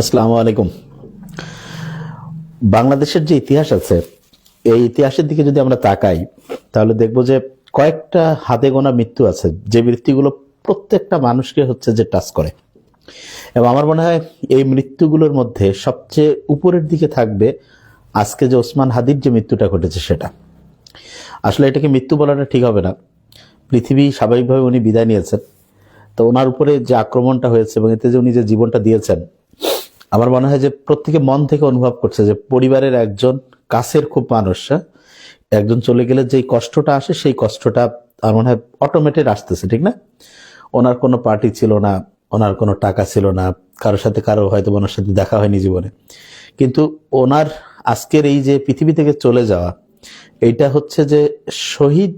আসসালামু আলাইকুম। বাংলাদেশের যে ইতিহাস আছে, এই ইতিহাসের দিকে যদি আমরা তাকাই তাহলে দেখবো যে কয়েকটা হাতে গোনা মৃত্যু আছে, যে মৃত্যুগুলো প্রত্যেকটা মানুষকে হচ্ছে যে টাচ করে। এবং আমার মনে হয় এই মৃত্যুগুলোর মধ্যে সবচেয়ে উপরের দিকে থাকবে আজকে যে ওসমান হাদির যে মৃত্যুটা ঘটেছে সেটা। আসলে এটাকে মৃত্যু বলাটা ঠিক হবে না। পৃথিবী স্বাভাবিকভাবে উনি বিদায় নিয়েছেন, তো ওনার উপরে যে আক্রমণটা হয়েছে এবং এতে যে উনি যে জীবনটা দিয়েছেন, আমার মনে হয় যে প্রত্যেকে মন থেকে অনুভব করছে যে পরিবারের একজন কাছের খুব মানুষ, একজন চলে গেলে যেই কষ্টটা আসে সেই কষ্টটা আমার মনে হয় অটোমেটেড আসতেছে, ঠিক না? ওনার কোনো পার্টি ছিল না, ওনার কোনো টাকা ছিল না, কারোর সাথে কারো হয়তো ওনার সাথে দেখা হয়নি জীবনে, কিন্তু ওনার আজকের এই যে পৃথিবী থেকে চলে যাওয়া, এইটা হচ্ছে যে শহীদ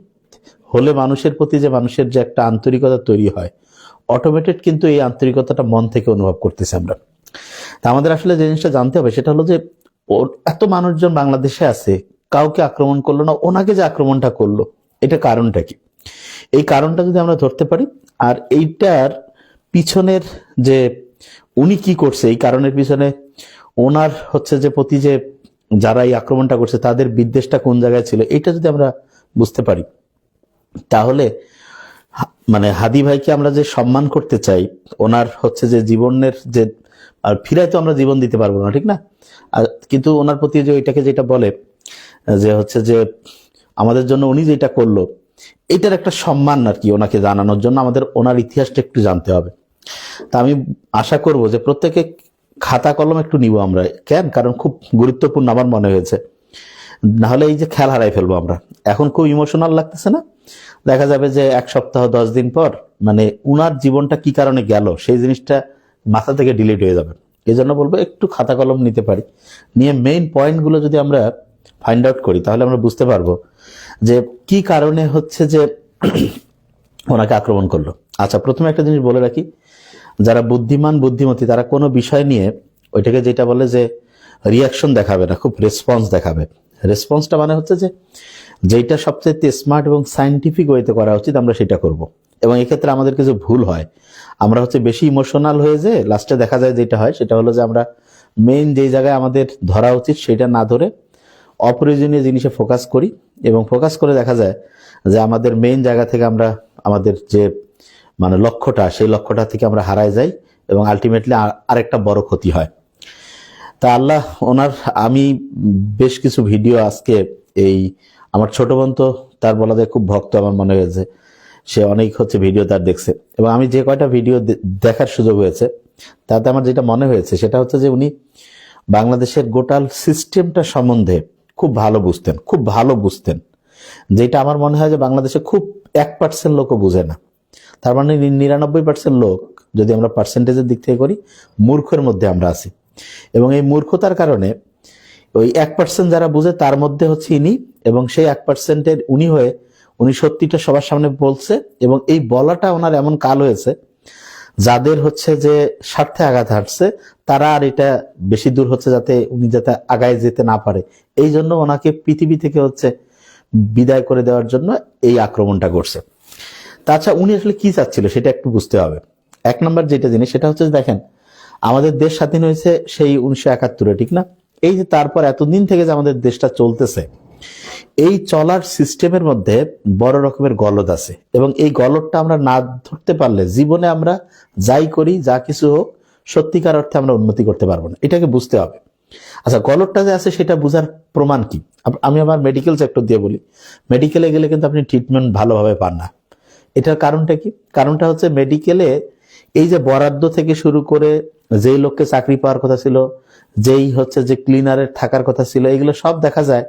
হলে মানুষের প্রতি যে মানুষের যে একটা আন্তরিকতা তৈরি হয়, অটোমেটেড কিন্তু এই আন্তরিকতাটা মন থেকে অনুভব করতেছি আমরা। তা আমাদের আসলে যে জিনিসটা জানতে হবে সেটা হলো যে ওর এত মানুষজন বাংলাদেশে আছে, কাউকে আক্রমণ করলো না, ওনাকে যে আক্রমণটা করলো এটা কারণটা কি? এই কারণটা যদি আমরা ধরতে পারি, আর এইটার পিছনের যে উনি কি করছে, এই কারণের পিছনে ওনার হচ্ছে যে প্রতি যে যারা এই আক্রমণটা করছে তাদের বিদ্বেষটা কোন জায়গায় ছিল, এটা যদি আমরা বুঝতে পারি তাহলে মানে হাদি ভাইকে আমরা যে সম্মান করতে চাই, ওনার হচ্ছে যে জীবনের যে, আর ফিরাই তো আমরা জীবন দিতে পারবো না, ঠিক না? আর কিন্তু ওনার প্রতি যে ওইটাকে যেটা বলে যে হচ্ছে যে আমাদের জন্য উনি যেটা করলো, এটার একটা সম্মান আর কি ওনাকে জানানোর জন্য আমাদের ওনার ইতিহাসটা একটু জানতে হবে। তা আমি আশা করব যে প্রত্যেকে খাতা কলম একটু নিব আমরা, কেন? কারণ খুব গুরুত্বপূর্ণ আমার মনে হয়েছে, নাহলে এই যে খেয়াল হারাই ফেলবো আমরা। এখন খুব ইমোশনাল লাগতেছে না? দেখা যাবে যে 1 সপ্তাহ 10 দিন পর মানে উনার জীবনটা কি কারণে গেল সেই জিনিসটা মাথা থেকে ডিলিট হয়ে যাবে। এই জন্য বলবো একটু খাতা কলম নিতে পারি, নিয়ে মেইন পয়েন্টগুলো যদি আমরা ফাইন্ড আউট করি তাহলে আমরা বুঝতে পারবো যে কি কারণে হচ্ছে যে ওনাকে আক্রমণ করলো। আচ্ছা, প্রথমে একটা জিনিস বলে রাখি, যারা বুদ্ধিমান বুদ্ধিমতী তারা কোনো বিষয় নিয়ে ওইটাকে যেটা বলে যে রিয়াকশন দেখাবে না, খুব রেসপন্স দেখাবে। রেসপন্সটা মানে হচ্ছে যে যেটা সবচেয়ে স্মার্ট এবং সায়েন্টিফিক ওয়েতে করা উচিত আমরা সেটা করব। এবং এক্ষেত্রে আমাদের কিছু ভুল হয়, আমরা হচ্ছে বেশি ইমোশনাল হয়ে যে লাস্টে দেখা যায় যেটা হয় সেটা হলো যে আমরা মেইন যেই জায়গায় আমাদের ধরা উচিত সেটা না ধরে অপ্রয়োজনীয় জিনিসে ফোকাস করি, এবং ফোকাস করে দেখা যায় যে আমাদের মেইন জায়গা থেকে আমরা আমাদের যে মানে লক্ষ্যটা, সেই লক্ষ্যটা থেকে আমরা হারায় যাই এবং আলটিমেটলি আরেকটা বড় ক্ষতি হয়। তা আল্লাহ ওনার, আমি বেশ কিছু ভিডিও আজকে এই আমার ছোট বোন তো তার বলা যায় খুব ভক্ত আমার মনে হয়েছে, সে অনেক হচ্ছে ভিডিও তার দেখছে, এবং আমি যে কয়টা ভিডিও দেখার সুযোগ হয়েছে তাতে আমার যেটা মনে হয়েছে সেটা হচ্ছে যে উনি বাংলাদেশের গোটাল সিস্টেমটা সম্বন্ধে খুব ভালো বুঝতেন, খুব ভালো বুঝতেন, যেটা আমার মনে হয় যে বাংলাদেশে খুব 1% লোকও বুঝে না। তার মানে 99% লোক, যদি আমরা পার্সেন্টেজের দিক থেকে করি, মূর্খের মধ্যে আমরা আছি। এবং এই মূর্খতার কারণে ওই 1% যারা বুঝে তার মধ্যে হচ্ছে ইনি, এবং সেই 1%-এর উনি হয়ে উনি সত্যিটা সবার সামনে বলছে, এবং এই বলাটা ওনার এমন কাল হয়েছে যাদের হচ্ছে যে স্বার্থে আঘাত হাঁটছে তারা আর এটা বেশি দূর হচ্ছে যাতে উনি যাতে আগায় যেতে না পারে, এই জন্য ওনাকে পৃথিবী থেকে হচ্ছে বিদায় করে দেওয়ার জন্য এই আক্রমণটা করছে। তাছাড়া উনি আসলে কি চাচ্ছিল সেটা একটু বুঝতে হবে। 1 নম্বর যেটা জিনিস সেটা হচ্ছে যে দেখেন, আমাদের দেশ স্বাধীন হয়েছে সেই 1971-এ, ঠিক না? এই যে তারপর এতদিন থেকে যে আমাদের দেশটা চলতেছে, এই চলার সিস্টেমের মধ্যে বড় রকমের গলদ আছে, এবং এই গলদটা আমরা না ধরতে পারলে জীবনে আমরা যাই করি, যা কিছু হোক, সত্যিকার অর্থে আমরা উন্নতি করতে পারবো না, এটাকে বুঝতে হবে। আচ্ছা, গলদটা যে আছে সেটা বোঝার প্রমাণ কি? আমি আমার মেডিকেল সেক্টর দিয়ে বলি, মেডিকেলে গেলে কিন্তু আপনি ট্রিটমেন্ট ভালোভাবে পান না। এটার কারণটা কি? কারণটা হচ্ছে মেডিকেলে এই যে বরাদ্দ থেকে শুরু করে যেই লোককে চাকরি পাওয়ার কথা ছিল, যেই হচ্ছে যে ক্লিনারের থাকার কথা ছিল, এগুলো সব দেখা যায়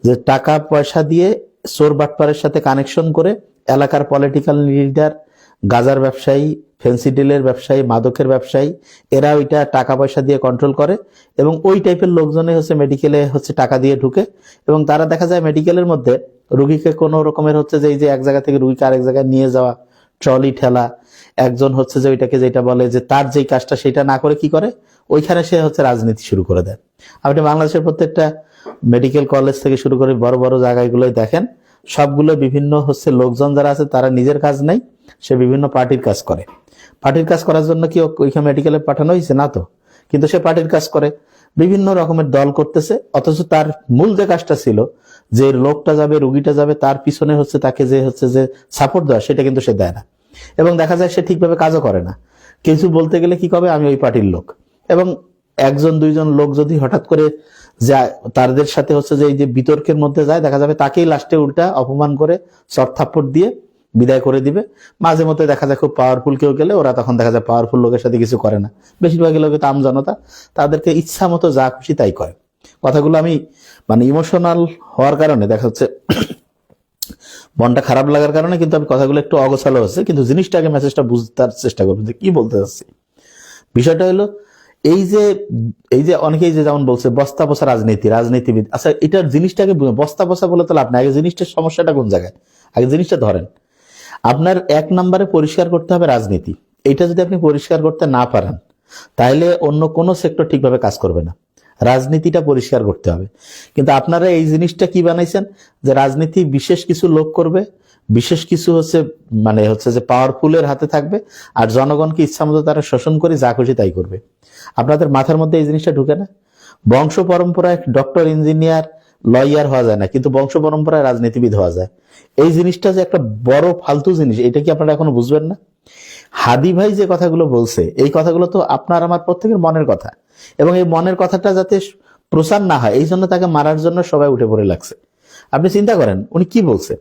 যে টাকা পয়সা দিয়ে চোর বাটপারের সাথে কানেকশন করে এলাকার পলিটিক্যাল লিডার, গাজার ব্যবসায়ী, ফেন্সিডিলের ব্যবসায়ী, মাদকের ব্যবসায়ী, এরা ওইটা টাকা পয়সা দিয়ে কন্ট্রোল করে, এবং ওই টাইপের লোকজনে হচ্ছে মেডিকেলে হচ্ছে টাকা দিয়ে ঢুকে, এবং তারা দেখা যায় মেডিকেলের মধ্যে রুগীকে কোনো রকমের হচ্ছে যে এই যে এক জায়গা থেকে রুগীকে আরেক জায়গায় নিয়ে যাওয়া, ট্রলি ঠেলা, একজন হচ্ছে যে ওইটাকে যেটা বলে যে তার যেই কাজটা সেটা না করে কি করে, ওইখানে সে হচ্ছে রাজনীতি শুরু করে দেয়। আপনি বাংলাদেশের প্রত্যেকটা মেডিকেল কলেজ থেকে শুরু করে বড় বড় জায়গাগুলোই দেখেন, সবগুলো বিভিন্ন হচ্ছে লোকজন যারা আছে তারা নিজের কাজ নাই, সে বিভিন্ন পার্টির কাজ করে। পার্টির কাজ করার জন্য কি ওইখানে মেডিকেলে পাঠানো হয়েছে? না তো। কিন্তু সে পার্টির কাজ করে, বিভিন্ন রকমের দল করতেছে, অথচ তার মূল যে কাজটা ছিল, যে লোকটা যাবে, রুগীটা যাবে, তার পিছনে হচ্ছে তাকে যে সাপোর্ট দেওয়া, সেটা কিন্তু সে দেয় না। এবং দেখা যায় সে ঠিকভাবে কাজও করে না। কিছু বলতে গেলে কি কবে, আমি ওই পার্টির লোক। এবং একজন দুইজন লোক যদি হঠাৎ করে যায়, তাদের সাথে হচ্ছে যে এই যে বিতর্কের মধ্যে যায়, দেখা যাবে তাকেই লাস্টে উল্টা অপমান করে চট থাপ্পড় দিয়ে বিদায় করে দিবে। মাঝে মধ্যে দেখা যায় খুব পাওয়ারফুল কেউ গেলে ওরা তখন দেখা যায় পাওয়ারফুল লোকের সাথে কিছু করে না। বেশিরভাগ লোকে তো আমজনতা, তাদেরকে ইচ্ছা মতো যা খুশি তাই করে। কথাগুলো আমি মানে ইমোশনাল হওয়ার কারণে দেখা যাচ্ছে, মনটা খারাপ লাগার কারণে কিন্তু আমি কথাগুলো একটু অগোছালো হচ্ছে, কিন্তু জিনিসটাকে মেসেজটা বুঝতে চেষ্টা করবো যে কি বলতে চাচ্ছি। বিষয়টা হলো এই যে অনেকেই যে যেমন বলছে বস্তা বসা রাজনীতিবিদ। আচ্ছা, এটার জিনিসটাকে বস্তা বসা বলে তো লাভ নাই। আগে জিনিসটার সমস্যাটা কোন জায়গায়, আগে জিনিসটা ধরেন। আপনার 1 নম্বরে পরিষ্কার করতে হবে রাজনীতি। এইটা যদি আপনি পরিষ্কার করতে না পারেন, তাহলে অন্য কোনো সেক্টর ঠিকভাবে কাজ করবে না। রাজনীতিটা পরিষ্কার করতে হবে। কিন্তু আপনারা এই জিনিসটা কি বানাইছেন, যে রাজনীতি বিশেষ কিছু লোক করবে, বিশেষ কিছু হচ্ছে যে পাওয়ারফুলের হাতে থাকবে, আর জনগণকে ইচ্ছা মতো তারা শোষণ করে যা খুশি তাই করবে। আপনাদের মাথার মধ্যে এই জিনিসটা ঢুকে না? বংশ পরম্পরায় ডক্টর, ইঞ্জিনিয়ার, লয়ার হওয়া যায় না, কিন্তু বংশ পরম্পরায় রাজনীতিবিদ হওয়া যায়। এই জিনিসটা যে একটা বড় ফালতু জিনিস, এটা কি আপনারা এখনো বুঝবেন না? হাদি ভাই যে কথাগুলো বলছে, এই কথাগুলো তো আপনার আমার প্রত্যেকের মনের কথা, এবং এই মনের কথাটা যাতে প্রচার না হয়, এই জন্য তাকে মারার জন্য সবাই উঠে পড়ে লাগছে। আপনি চিন্তা করেন উনি কি বলছে,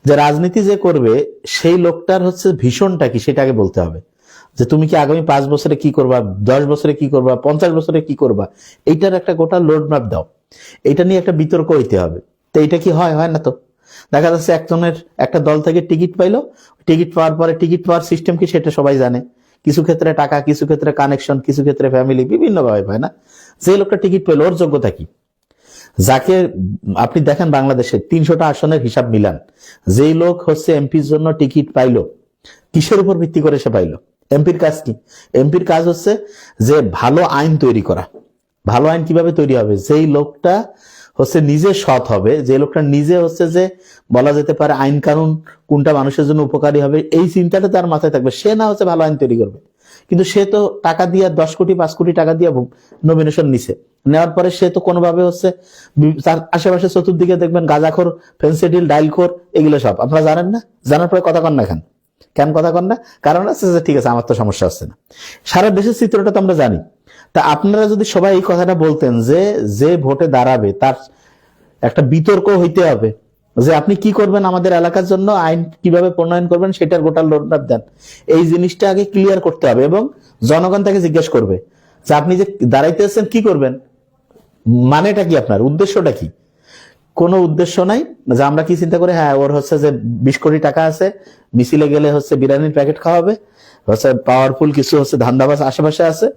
যে রাজনীতি যে করবে সেই লোকটার হচ্ছে ভীষণটা কি সেটাকে বলতে হবে, যে তুমি কি আগামী 5 বছরে কি করবা, 10 বছরে কি করবা, 50 বছরে কি করবা, এইটার একটা গোটা রোড ম্যাপ দাও। এটা নিয়ে একটা বিতর্ক হইতে হবে। তো এটা কি হয় না? তো দেখা যাচ্ছে একজনের একটা দল থেকে টিকিট পাইলো, টিকিট পাওয়ার পরে টিকিট পাওয়ার সিস্টেম কি সেটা সবাই জানে। কিছু ক্ষেত্রে টাকা, কিছু ক্ষেত্রে কানেকশন, কিছু ক্ষেত্রে ফ্যামিলি, বিভিন্ন ভাবে পায় না। যে লোকটা টিকিট পেলো ওর যোগ্যতা কি? যাকে আপনি দেখেন বাংলাদেশে 300টা আসনের হিসাব মিলান, যেই লোক হচ্ছে এমপির জন্য টিকিট পাইলো, কিসের উপর ভিত্তি করে সে পাইলো? এমপির কাজ কি? এমপির কাজ হচ্ছে যে ভালো আইন তৈরি করা। ভালো আইন কিভাবে তৈরি হবে? যেই লোকটা হচ্ছে নিজে সৎ হবে, যে লোকটা নিজে হচ্ছে যে বলা যেতে পারে আইন কানুন কোনটা মানুষের জন্য উপকারী হবে, এই চিন্তাটা তার মাথায় থাকবে, সে না হচ্ছে ভালো আইন তৈরি করবে। কিন্তু সে তো টাকা দিয়ে 10 কোটি 5 কোটি টাকা দিয়ে নমিনেশন নিছে, নেওয়ার পরে সে তো কোনোভাবে হচ্ছে তার আশেপাশে চতুর্দিকে দেখবেন গাঁজাখোর, ফেন্সিডিল, ডাইলখোর, এগুলো সব আপনারা জানেন না। জানার পরে কথা কন না কেন কথা কন না? কারণ আছে যে ঠিক আছে আমার তো সমস্যা হচ্ছে না। সারা দেশের চিত্রটা তো আমরা জানি। তা আপনারা যদি সবাই এই কথাটা বলতেন যে ভোটে দাঁড়াবে তার একটা বিতর্ক হইতে হবে, যে আপনি কি করবেন আমাদের এলাকার জন্য, আইন কিভাবে প্রণয়ন করবেন সেটার গোটা রোডম্যাপ দেন। এই জিনিসটা আগে ক্লিয়ার করতে হবে, এবং জনগণ তাকে জিজ্ঞেস করবে যে আপনি যে দাঁড়াইতেছেন কি করবেন, মানেটা কি, আপনার উদ্দেশ্যটা কি? কোনো উদ্দেশ্য নাই, যে আমরা কি চিন্তা করি, হ্যাঁ ওর হচ্ছে যে 20 কোটি টাকা আছে, মিছিলে গেলে হচ্ছে বিরিয়ানির প্যাকেট খাওয়াবে, হচ্ছে পাওয়ারফুল কিছু হচ্ছে ধান্দাবাজ আশেপাশে আছে,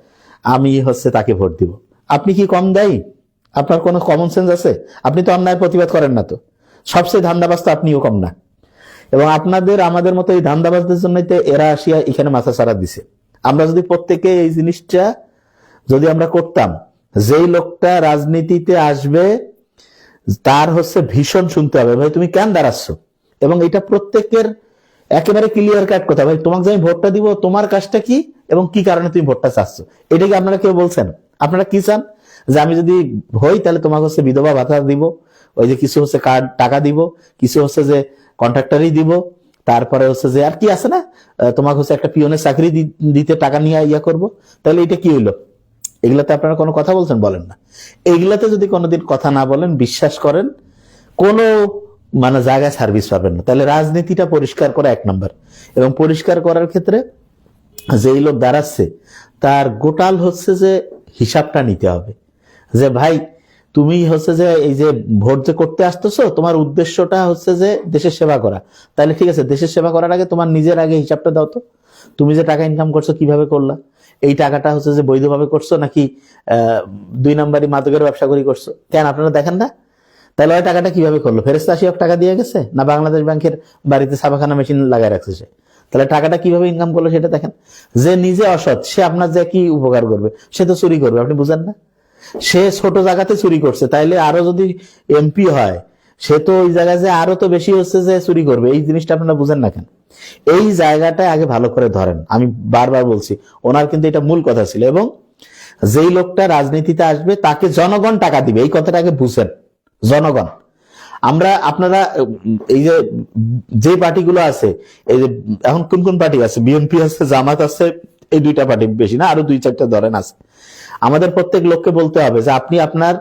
আমি হচ্ছে তাকে ভোট দিব। আপনি কি কম দায়ী? আপনার কোনো কমন সেন্স আছে? আপনি তো অন্যায় প্রতিবাদ করেন না, তো সবচেয়ে ধান্দাবাজ তো আপনিও কম না। এবং আমাদের মতো এই ধান্দাবাজদের জন্যই তো এরা আসিয়া এখানে মাথা ছাড়া দিছে। আমরা যদি প্রত্যেকে এই জিনিসটা যদি আমরা করতাম, যেই লোকটা রাজনীতিতে আসবে তার হচ্ছে ভীষণ শুনতে হবে, ভাই তুমি কেন দাঁড়াচ্ছ, এবং এটা প্রত্যেকের একেবারে ক্লিয়ার কাট কথা, ভাই তোমাকে যে আমি ভোটটা দিব তোমার কাজটা কি এবং কি কারণে তুমি ভোটটা চাচ্ছ, এটা কি আপনারা কেউ বলছেন? আপনারা কি চান? যে আমি যদি হই তাহলে তোমাকে হচ্ছে বিধবা ভাতা দিব, ওই যে কিছু হচ্ছে কার্ড টাকা দিব, কিছু হচ্ছে যে কন্ট্রাক্টরই দিব, তারপরে হচ্ছে যে আর কি আছে না, তোমাকে হচ্ছে একটা পিয়নের চাকরি দিতে টাকা নিয়ে ইয়া করবো। তাহলে এটা কি হইলো? এগুলাতে আপনারা কোনো কথা বলছেন? বলেন না। এইগুলাতে যদি কোনোদিন কথা না বলেন, বিশ্বাস করেন কোনো জায়গায় সার্ভিস পাবেন না। তাহলে রাজনীতিটা পরিষ্কার করা 1 নম্বর, এবং পরিষ্কার করার ক্ষেত্রে যেই লোক দাঁড়াচ্ছে তার গোটাল হচ্ছে যে হিসাবটা নিতে হবে, যে ভাই তুমি হচ্ছে যে এই যে ভোট যে করতে আসতেছো, তোমার উদ্দেশ্যটা হচ্ছে যে দেশের সেবা করা। তাহলে ঠিক আছে, দেশের সেবা করার আগে তোমার নিজের আগে হিসাবটা দাও তো। তুমি যে টাকা ইনকাম করছো কিভাবে করলা? এই টাকাটা হচ্ছে যে বৈধভাবে করছো নাকি 2 নম্বরই মাদকের ব্যবসা করে করছো? কেন আপনারা দেখেন না? তাহলে ওই টাকাটা কিভাবে করলো? ফেরেশতা আসিয়া টাকা দিয়ে গেছে, না বাংলাদেশ ব্যাংকের বাড়িতে ছাপাখানা মেশিন লাগাই রাখছে সে? তাহলে টাকাটা কিভাবে ইনকাম করলো সেটা দেখেন। যে নিজে অসৎ সে আপনার যে কি উপকার করবে? সে তো চুরি করবে, আপনি বুঝেন না? সে ছোট জায়গাতে চুরি করছে, তাইলে আরো যদি এমপি হয় সে তো ওই জায়গায় যে আরো তো বেশি হচ্ছে যে চুরি করবে। এই জিনিসটা আপনারা বুঝেন না কেন? এই জায়গাটা আগে ভালো করে ধরেন। আমি বারবার বলছি, ওনার কিন্তু এটা মূল কথা ছিল। এবং যেই লোকটা রাজনীতিতে আসবে তাকে জনগণ টাকা দিবে, এই কথাটাকে বুঝেন। জনগণ, আমরা আপনারা এই যে পার্টিগুলো আছে, এই যে এখন কোন কোন পার্টি আছে, বিএনপি আছে, জামাত আছে, এই দুইটা পার্টি, বেশি না, আরো 2-4টা ধরেন আছে। আমাদের প্রত্যেক লোককে বলতে হবে যে আপনি আপনার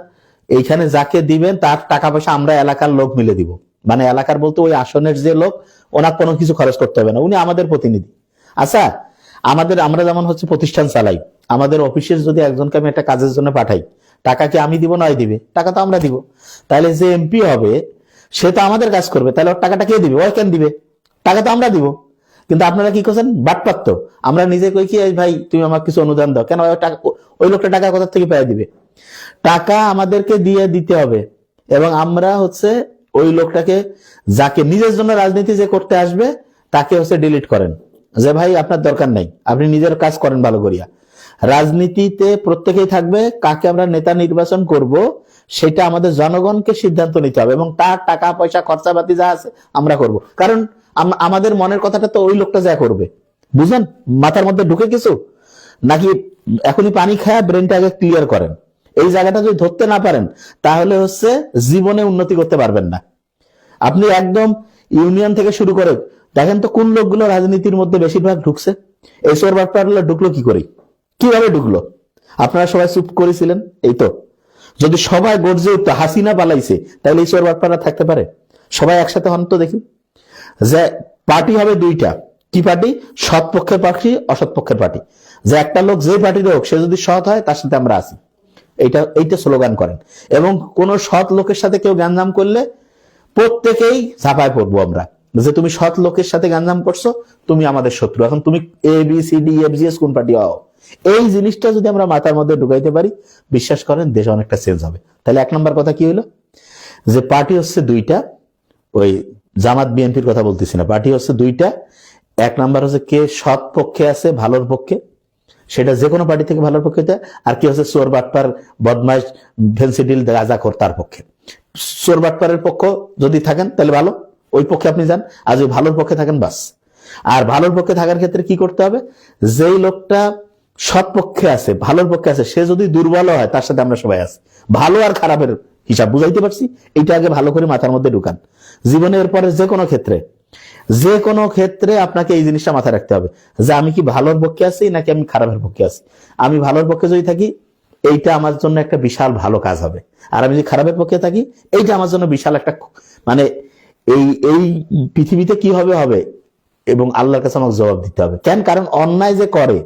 এইখানে যাকে দিবেন তার টাকা পয়সা আমরা এলাকার লোক মিলে দিব। মানে এলাকার বলতে ওই আসনের যে লোক, ওনার কোনো কিছু খরচ করতে হবে না, উনি আমাদের প্রতিনিধি। আচ্ছা, আমরা যেমন হচ্ছে প্রতিষ্ঠান চালাই, আমাদের অফিসের যদি একজনকে আমি একটা কাজের জন্য পাঠাই, টাকা কি আমি দিব, নয় দিবে? টাকা তো আমরা দিব। তাহলে যে এমপি হবে সে তো আমাদের কাজ করবে, তাহলে ওর টাকাটা কে দিবে? ওই কেন দিবে? টাকা তো আমরা দিব। কিন্তু আপনারা কি করছেন? বাটপাত্র। আমরা নিজে কই কি, ভাই তুমি আমাকে কিছু অনুদান দাও, কেন? ওই লোকটা টাকা কোথা থেকে পেয়ে দিবে? টাকা আমাদেরকে দিয়ে দিতে হবে। এবং আমরা হচ্ছে ওই লোকটাকে, যাকে নিজের জন্য রাজনীতি যে করতে আসবে, তাকে হচ্ছে ডিলিট করেন, যে ভাই আপনার দরকার নাই, আপনি নিজের কাজ করেন ভালো করিয়া। রাজনীতিতে প্রত্যেকেই থাকবে, কাকে আমরা নেতা নির্বাচন করব সেটা আমাদের জনগণকে সিদ্ধান্ত নিতে হবে, এবং তার টাকা পয়সা খরচাপাতি যা আছে আমরা করব। কারণ আমাদের মনের কথাটা তো ওই লোকটা যা করবে। বুঝলেন? মাথার মধ্যে ঢুকে কিছু নাকি? এখনই পানি খায় ব্রেনটা আগে ক্লিয়ার করেন। এই জায়গাটা যদি ধরতে না পারেন, তাহলে হচ্ছে জীবনে উন্নতি করতে পারবেন না। আপনি একদম ইউনিয়ন থেকে শুরু করে দেখেন তো কোন লোকগুলো রাজনীতির মধ্যে বেশিরভাগ ঢুকছে। এই সরবারটা ঢুকলো কি করে, কিভাবে ঢুকলো? আপনারা সবাই চুপ করেছিলেন, এই তো। যদি সবাই গর্জে উঠতো, হাসিনা পালাইছে, তাহলে এই সরবারটা থাকতে পারে? সবাই একসাথে হন তো দেখি। যে পার্টি হবে দুইটা, কি পার্টি? সৎ পক্ষের পার্টি, অসৎ পক্ষের পার্টি। যে একটা লোক যে পার্টির হোক, সে যদি সৎ হয় তার সাথে আমরা আছি, এইটা স্লোগান করেন। এবং কোন সৎ লোকের সাথে কেউ গ্যাঞ্জাম করলে প্রত্যেকেই ঝাঁপায় পড়বো আমরা, যে তুমি সৎ লোকের সাথে গ্যাঞ্জাম করছো, তুমি আমাদের শত্রু। এখন তুমি ABCDEFGH কোন পার্টি হও, এই জিনিসটা যদি আমরা মাথার মধ্যে ঢুকাইতে পারি, বিশ্বাস করেন দেশ অনেকটা চেঞ্জ হবে। তাহলে 1 নম্বর কথা কি হলো, যে পার্টি হচ্ছে দুইটা। ওই জামাত বিএনপির কথা বলতেছি না, পার্টি হচ্ছে দুইটা। 1 নম্বর হচ্ছে কে সৎ পক্ষে আছে, ভালোর পক্ষে, সেটা যে কোনো পার্টি থেকে ভালোর পক্ষে। আর কি হচ্ছে চোর বাটপার বদমাইশ ভেন্সিডিল গাঁজাখোর, তার পক্ষে। চোর বাটপারের পক্ষ যদি থাকেন তাহলে ভালো, ওই পক্ষে আপনি যান। আর যদি ভালোর পক্ষে থাকেন বাস। আর ভালোর পক্ষে থাকার ক্ষেত্রে কি করতে হবে, যেই লোকটা সৎ পক্ষে আছে, ভালোর পক্ষে আছে, সে যদি দুর্বল হয়, তার সাথে আমরা সবাই আছি। ভালো আর খারাপের হিসাব বুঝাইতে পারছি? এটা আগে ভালো করে মাথার মধ্যে ঢুকান। জীবনের পরে যে কোনো ক্ষেত্রে আপনাকে এই জিনিসটা মাথায় রাখতে হবে, যে আমি কি ভালোর পক্ষে আছি নাকি আমি খারাপের পক্ষে আছি। আমি ভালোর পক্ষে যদি থাকি, এইটা আমার জন্য একটা বিশাল ভালো কাজ হবে। আর আমি যদি খারাপের পক্ষে থাকি, এইটা আমার জন্য বিশাল একটা, মানে এই পৃথিবীতে কি হবে এবং আল্লাহর কাছে আমাকে জবাব দিতে হবে। কেন? কারণ অন্যায় যে করে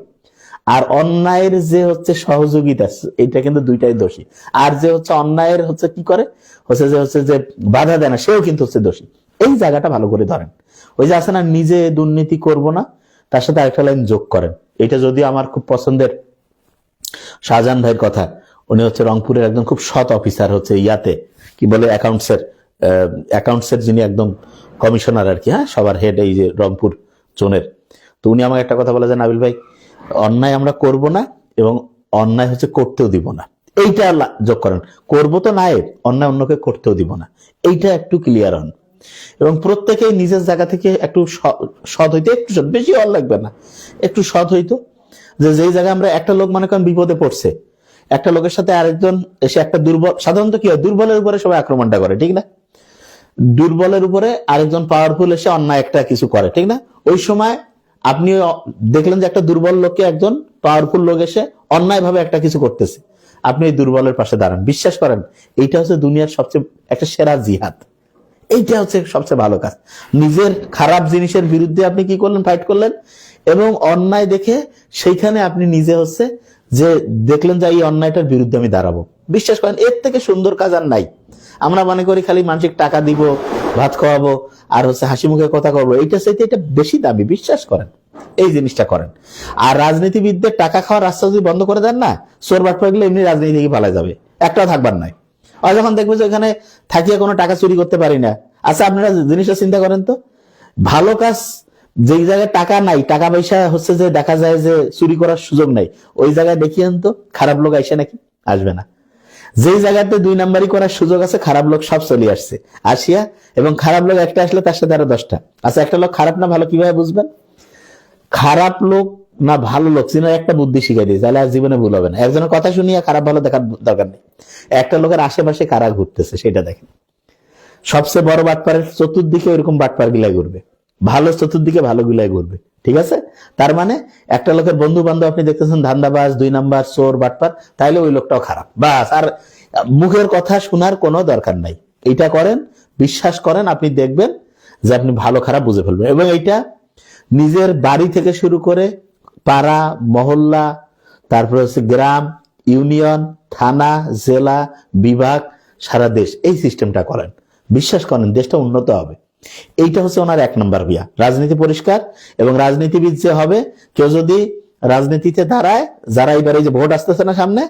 আর অন্যায়ের যে হচ্ছে সহযোগিতা, এটা কিন্তু দুইটাই দোষী। আর যে হচ্ছে অন্যায়ের হচ্ছে কি করে, যে বাধা দেয় না, সেও কিন্তু হচ্ছে দোষী। এই জায়গাটা ভালো করে ধরেন। ওই যে আছে না, নিজে দুর্নীতি করব না, তার সাথে আরেকটা লাইন যোগ করেন। এটা যদিও আমার খুব পছন্দের শাহজাহান ভাইয়ের কথা। উনি হচ্ছে রংপুরের একদম খুব সৎ অফিসার, হচ্ছে ইয়াতে কি বলে, অ্যাকাউন্টসের যিনি একদম কমিশনার আর কি, হ্যাঁ, সবার হেড এই যে রংপুর জোনের। তো উনি আমাকে একটা কথা বলে যে, নাবিল ভাই, অন্যায় আমরা করব না এবং অন্যায় হচ্ছে করতেও দিব না। এইটা যোগ করেন। করবো তো নাই, অন্যায় অন্যকে করতেও দিব না, এইটা একটু ক্লিয়ার হন। এবং প্রত্যেকেই নিজের জায়গা থেকে একটু সৎ হইতে, একটু বেশি হওয়ার লাগবে না, একটু সৎ হইতো। যেই জায়গায় আমরা একটা লোক মনে করেন বিপদে পড়ছে, একটা লোকের সাথে আরেকজন এসে একটা দুর্বল, সাধারণত কি হয়, দুর্বলের উপরে সবাই আক্রমণটা করে, ঠিক না? দুর্বলের উপরে আরেকজন পাওয়ারফুল এসে অন্যায় একটা কিছু করে, ঠিক না? ওই সময় আপনি দেখলেন যে একটা দুর্বল লোককে একজন পাওয়ারফুল লোক এসে অন্যায় ভাবে একটা কিছু করতেছে, আপনি এই দুর্বলের পাশে দাঁড়ান। বিশ্বাস করেন, এইটা হচ্ছে দুনিয়ার সবচেয়ে একটা সেরা জিহাদ। এইটা হচ্ছে সবচেয়ে ভালো কাজ। নিজের খারাপ জিনিসের বিরুদ্ধে আপনি কি করলেন, ফাইট করলেন, এবং অন্যায় দেখে সেইখানে আপনি নিজে হচ্ছে যে দেখলেন যে এই অন্যায়টার বিরুদ্ধে আমি দাঁড়াবো। বিশ্বাস করেন, এর থেকে সুন্দর কাজ আর নাই। আমরা মনে করি খালি মানসিক টাকা দিব, ভাত খাওয়াবো, আর হচ্ছে হাসি মুখে কথা করবো, এইটা চাইতে এটা বেশি দামি। বিশ্বাস করেন, এই জিনিসটা করেন। আর রাজনীতিবিদদের টাকা খাওয়ার রাস্তা যদি বন্ধ করে দেন না, চোর বাটপার গুলো এমনি রাজনীতি থেকে পালা যাবে, একটাও থাকবার নাই। আর যখন দেখবে যে ওখানে থাকিয়ে কোনো টাকা চুরি করতে পারি না। আচ্ছা, আপনারা জিনিসটা চিন্তা করেন তো, ভালো কাজ যেই জায়গায় টাকা নাই, টাকা পয়সা হচ্ছে যে দেখা যায় যে চুরি করার সুযোগ নাই, ওই জায়গায় দেখিয়েন তো খারাপ লোক আইসে নাকি? আসবে না। যেই জায়গাতে 2 নাম্বারই করার সুযোগ আছে, খারাপ লোক সব চলে আসছে আসিয়া, এবং খারাপ লোক একটা আসলে তার সাথে আরো 10টা। আচ্ছা, একটা লোক খারাপ না ভালো কিভাবে বুঝবেন? খারাপ লোক না ভালো লোক চিনার একটা বুদ্ধি শিখাই দিই, তাহলে আর জীবনে ভুল হবে না। একজনের কথা শুনিয়া খারাপ ভালো দেখার দরকার নেই। একটা লোকের আশেপাশে কারা ঘুরতেছে সেটা দেখেন। সবচেয়ে বড় বাটপারের চতুর্দিকে ওইরকম বাটপার গিলাই ঘুরবে, ভালো চতুর্দিকে ভালো গিলাই ঘুরবে, ঠিক আছে? তার মানে একটা লোকের বন্ধু বান্ধব আপনি দেখতেছেন ধান্দাবাজ, 2 নাম্বার, চোর, বাটপার, তাইলে ওই লোকটাও খারাপ। বাস, আর মুখের কথা শোনার কোনো দরকার নাই। এইটা করেন, বিশ্বাস করেন, আপনি দেখবেন যে আপনি ভালো খারাপ বুঝে ফেলবেন। এবং এইটা নিজের বাড়ি থেকে শুরু করে পাড়া, মহল্লা, তারপরে হচ্ছে গ্রাম, ইউনিয়ন, থানা, জেলা, বিভাগ, সারা দেশ, এই সিস্টেমটা করেন, বিশ্বাস করেন দেশটা উন্নত হবে। এইটা হচ্ছে ওনার 1 নম্বর বিয়া। রাজনীতি পরিষ্কার, এবং রাজনীতিবিদ যে হবে, কেউ যদি রাজনীতিতে দাঁড়ায়, যারা এবারে যে ভোট আসতেছে না সামনে,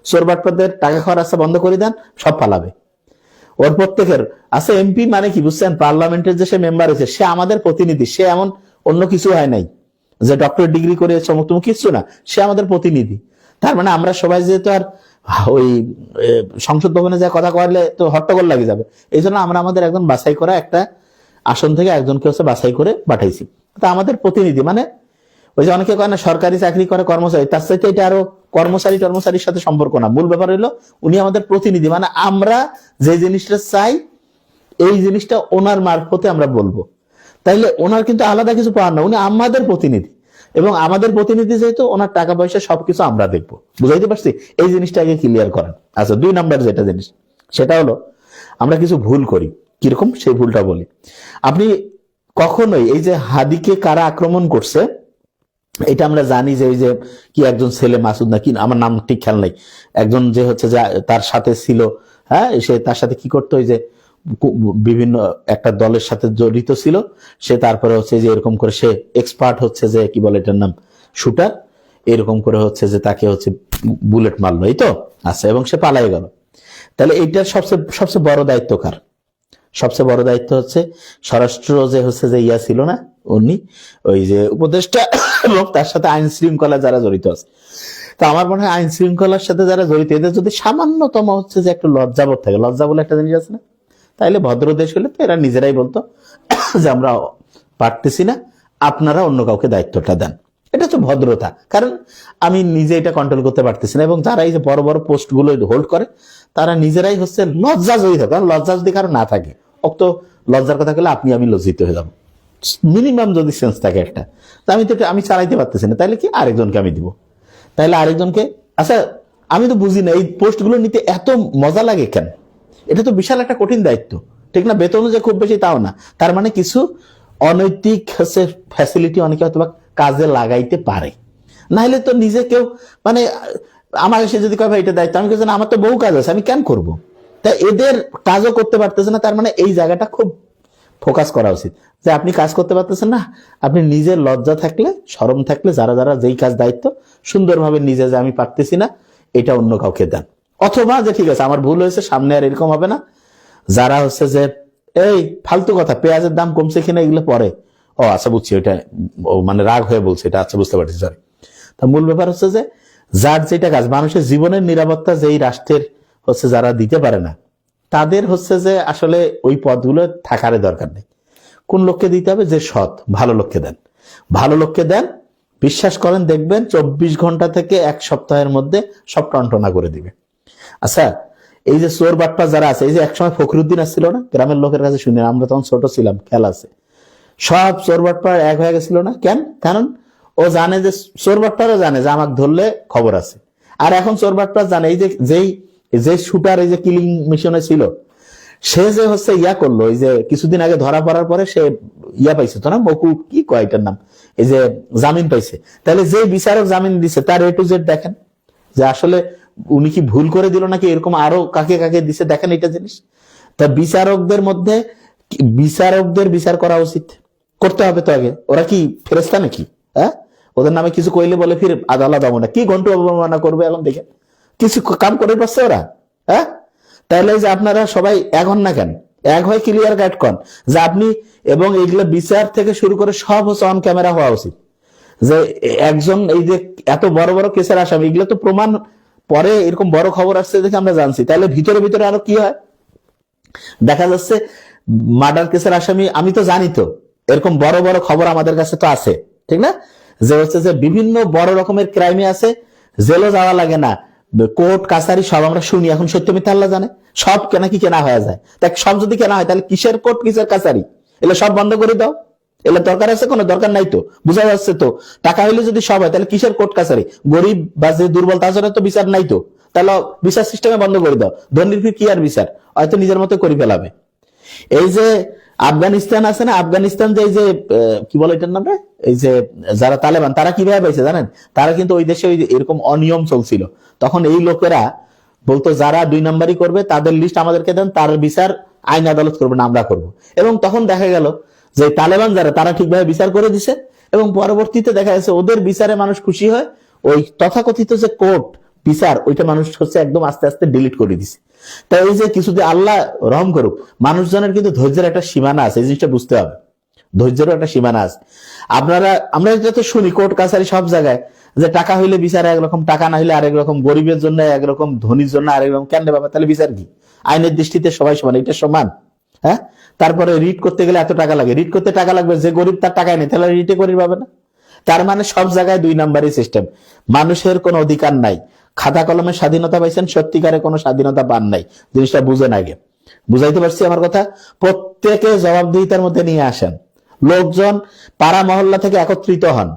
চোরবাটপারদের টাকা খাওয়ার রাস্তা বন্ধ করে দেন, সব পালাবে। ওর প্রত্যেকের আছে এমপি, মানে কি বুঝছেন, পার্লামেন্টের যে সে মেম্বার হয়েছে, সে আমাদের প্রতিনিধি, সে এমন অন্য কিছু হয় নাই যে ডক্টর ডিগ্রি করে চমক টমক কিছু না, সে আমাদের প্রতিনিধি। তার মানে আমরা সবাই যেহেতু আর ওই সংসদ ভবনে যা কথা কইলে তো হট্টগোল লাগে যাবে, এই জন্য আমরা আমাদের একজন বাছাই করা একটা আসন থেকে একজনকে হচ্ছে বাছাই করে পাঠাইছি। তা আমাদের প্রতিনিধি, মানে ওই যে অনেকে কয় না সরকারি চাকরি করে কর্মচারী, তার সাথে এটা আরো কর্মচারীর সাথে সম্পর্ক না। মূল ব্যাপার হলো উনি আমাদের প্রতিনিধি, মানে আমরা যে জিনিসটা চাই এই জিনিসটা ওনার মারফতে আমরা বলবো। তাইলে ওনার কিন্তু আলাদা কিছু পাওয়ার না, উনি আমাদের প্রতিনিধি, এবং আমাদের প্রতিনিধি যেহেতু ওনার টাকা পয়সা সবকিছু আমরা দেখবো। বুঝাইতে পারছি? এই জিনিসটা আগে ক্লিয়ার করেন। আচ্ছা, 2 নাম্বার যেটা জিনিস, সেটা হলো আমরা কিছু ভুল করি। কিরকম সেই ভুলটা বলি। আপনি কখনোই এই যে হাদিকে কারা আক্রমণ করছে, এটা আমরা জানি যে ওই যে কি একজন ছেলে মাসুদ না কি, আমার নাম ঠিক খেয়াল নাই, একজন যে হচ্ছে যে তার সাথে ছিল, হ্যাঁ, সে তার সাথে কি করতো, ওই যে বিভিন্ন একটা দলের সাথে জড়িত ছিল সে, তারপরে হচ্ছে যে এরকম করে সে এক্সপার্ট হচ্ছে যে কি বলে এটার নাম, শুটার, এরকম করে হচ্ছে যে তাকে হচ্ছে বুলেট মারলো, এই তো আচ্ছা, এবং সে পালাই গেল। তাহলে এইটার সবচেয়ে বড় দায়িত্ব কার? সবচেয়ে বড় দায়িত্ব হচ্ছে স্বরাষ্ট্র যে হচ্ছে যে ইয়া ছিল না, উনি ওই যে উপদেষ্টা, এবং তার সাথে আইন শৃঙ্খলা যারা জড়িত আছে। তো আমার মনে হয় আইন শৃঙ্খলার সাথে যারা জড়িত, এদের যদি সামান্যতম হচ্ছে যে একটা লজ্জাবোধ থাকে, লজ্জা বলে একটা জিনিস আছে না, তাইলে ভদ্র দেশ হলে তো এরা নিজেরাই বলতো যে আমরা পারতেছি না, আপনারা অন্য কাউকে দায়িত্বটা দেন। এটা হচ্ছে ভদ্রতা, কারণ আমি নিজে এটা কন্ট্রোল করতে পারতেছি না। এবং যারা এই যে বড় বড় পোস্ট গুলো হোল্ড করে, তারা নিজেরাই হচ্ছে লজ্জা জড়িত। কারণ লজ্জা যদি কারো না থাকে, অত লজ্জার কথা বলে আমি লজ্জিত হয়ে যাবো। মিনিমাম যদি সেন্স থাকে একটা, আমি চালাইতে পারতেছি না, তাইলে কি আরেকজনকে আমি দিব, তাইলে আরেকজনকে। আচ্ছা, আমি তো বুঝি না এই পোস্ট গুলো নিতে এত মজা লাগে কেন? এটা তো বিশাল একটা কঠিন দায়িত্ব, ঠিক না? বেতন যে খুব বেশি তাও না, তার মানে কিছু অনৈতিক হচ্ছে ফ্যাসিলিটি অনেকে হয়তো কাজে লাগাইতে পারে। না হলে তো নিজে কেউ, মানে আমার এসে যদি কয় ভাই এটা দায়িত্ব, আমি কেন, আমার তো বহু কাজ আছে, আমি কেন করব? তাই এদের কাজও করতে পারতেছে না, তার মানে এই জায়গাটা খুব ফোকাস করা উচিত যে আপনি কাজ করতে পারতেছেন না, আপনি নিজের লজ্জা থাকলে, শরম থাকলে, যারা যারা যেই কাজ দায়িত্ব সুন্দরভাবে নিজে, যে আমি পারতেছি না, এটা অন্য কাউকে দেন। অথবা যে ঠিক আছে আমার ভুল হয়েছে, সামনে আর এরকম হবে না, যারা হচ্ছে যে এই ফালতু কথা, পেঁয়াজের দাম কমছে কিনা এগুলো পরে, ও আচ্ছা বুঝছি, ওইটা মানে রাগ হয়ে বলছে, এটা আচ্ছা বুঝতে পারছি, সরি। তা মূল ব্যাপার হচ্ছে যে যার যেটা কাজ, মানুষের জীবনের নিরাপত্তা যেই রাষ্ট্রের হচ্ছে যারা দিতে পারে না, তাদের হচ্ছে যে আসলে ওই পদগুলো থাকার দরকার নেই। কোন লোককে দিতে হবে? যে সৎ, ভালো লোককে দেন, ভালো লোককে দেন, বিশ্বাস করেন দেখবেন 24 ঘন্টা থেকে 1 সপ্তাহের মধ্যে সব টনটনা করে দিবে। আচ্ছা, এই যে চোর বাটপা যারা আছে, এই যে একসময় ফখরুদ্দিন আসছিল না, গ্রামের লোকের কাছে শুনে, আমরা তখন ছোট ছিলাম, খেয়াল আছে, সব চোর বাটপা এক হয়ে গেছিল না কেন? কারণ ও জানে যে, চোর বাটপারও জানে যে আমাকে ধরলে খবর আছে। আর এখন চোর বাটপা জানে এই যে শুটার, এই যে কিলিং মিশনে ছিল, সে যে হচ্ছে ইয়া করলো, এই যে কিছুদিন আগে ধরা পড়ার পরে সে ইয়া পাইছে তো না, মকুব কি কয় এটার নাম, এই যে জামিন পাইছে। তাহলে যে বিচারক জামিন দিছে তার A to Z দেখেন, যে আসলে উনি কি ভুল করে দিল নাকি এরকম আরো কাকে কাকে দিছে, দেখেন এটা জিনিস। তা বিচারকদের মধ্যে বিচারকদের বিচার করা উচিত, করতে হবে তো আগে। ওরা কি ফেরেস্তা নাকি? হ্যাঁ, ওদের নামে কিছু কইলে বলে ফির আদালত অবমাননা, কি ঘন্টু অবমাননা করবে এখন দেখেন, কিছু কাম করে পারছে ওরা? হ্যাঁ, তাহলে যে আপনারা সবাই এক হন না কেন? এক হয় ক্লিয়ার কাট কন যে আপনি, এবং এইগুলো বিচার থেকে শুরু করে সব হচ্ছে অন ক্যামেরা হওয়া উচিত, যে একজন এই যে এত বড় বড় কেসের আসামি, এগুলো তো প্রমাণ পরে এরকম বড় খবর আসছে দেখে আমরা জানছি, তাহলে ভিতরে ভিতরে আরো কি হয় দেখা যাচ্ছে। মার্ডার কেসের আসামি, আমি তো জানি তো, এরকম বড় বড় খবর আমাদের কাছে তো আছে, ঠিক না, যে হচ্ছে যে বিভিন্ন বড় রকমের ক্রাইমে আছে, জেলও যাওয়া লাগে না, কোর্ট কাছারি সব আমরা শুনি, এখন সত্য মিথ্যা আল্লাহ জানে, সব কেনা কি কেনা হয়ে যায়। তাই সব যদি কেনা হয় তাহলে কিসের কোর্ট কিসের কাছারি, এগুলো সব বন্ধ করে দাও। এগুলো দরকার আছে? কোনো দরকার নাই তো, বোঝা যাচ্ছে তো। টাকা হইলে যদি সব হয় তাহলে কিসের কোর্ট কাছারি? গরিব বা যে দুর্বল তার জন্য তো বিচার নাই তো, তাহলে বিচার সিস্টেমে বন্ধ করে দাও। ধনীর কি আর বিচার, হয়তো নিজের মতো করে ফেলাবে। এই যে আফগানিস্তান আছে না, আফগানিস্তান যে এই যে কি বলে এটার নামে, এই যে যারা তালেবান, তারা কিভাবে পাইছে জানেন? তারা কিন্তু ওই দেশে এরকম অনিয়ম চলছিল, তখন এই লোকেরা বলতো যারা 2 নাম্বারই করবে তাদের লিস্ট আমাদেরকে দেন, তার বিচার আইন আদালত করবে না, আমরা করবো। এবং তখন দেখা গেল যে তালেবান যারা, তারা ঠিকভাবে বিচার করে দিছে, এবং পরবর্তীতে দেখা যাচ্ছে ওদের বিচারে মানুষ খুশি হয়, ওই তথাকথিত যে কোর্ট বিচার ওইটা মানুষ হচ্ছে একদম আস্তে আস্তে ডিলিট করে দিছে। তাই এই যে কিছুদিন আল্লাহ রহম করুক, মানুষজনের কিন্তু ধৈর্যের একটা সীমানা আছে, এই জিনিসটা বুঝতে হবে, ধৈর্যেরও একটা সীমানা আছে। আমরা যত শুনি কোর্ট কাছারি সব জায়গায় যে টাকা হইলে বিচার একরকম, টাকা না হইলে আরেক রকম, গরিবের জন্য একরকম, ধনীর জন্য আরেক রকম। কেন রে বাবা, তাহলে বিচার কি? আইনের দৃষ্টিতে সবাই সমান, এটা সমান। হ্যাঁ, তারপরে রিট করতে গেলে এত টাকা লাগে, রিট করতে টাকা লাগবে, যে গরিব তার টাকায় নেই, তাহলে রিটে করি পাবে না। তার মানে সব জায়গায় 2 নাম্বারই সিস্টেম, মানুষের কোনো অধিকার নাই। খাতা কলমের স্বাধীনতা পাইছেন, সত্যিকারে কোনো স্বাধীনতা পান নাই, জিনিসটা বুঝেন আগে। বুঝাইতে পারছি আমার কথা? প্রত্যেকে জবাবদিহিতার মধ্যে নিয়ে আসেন। লোকজন পাড়া মহল্লা থেকে একত্রিত হন,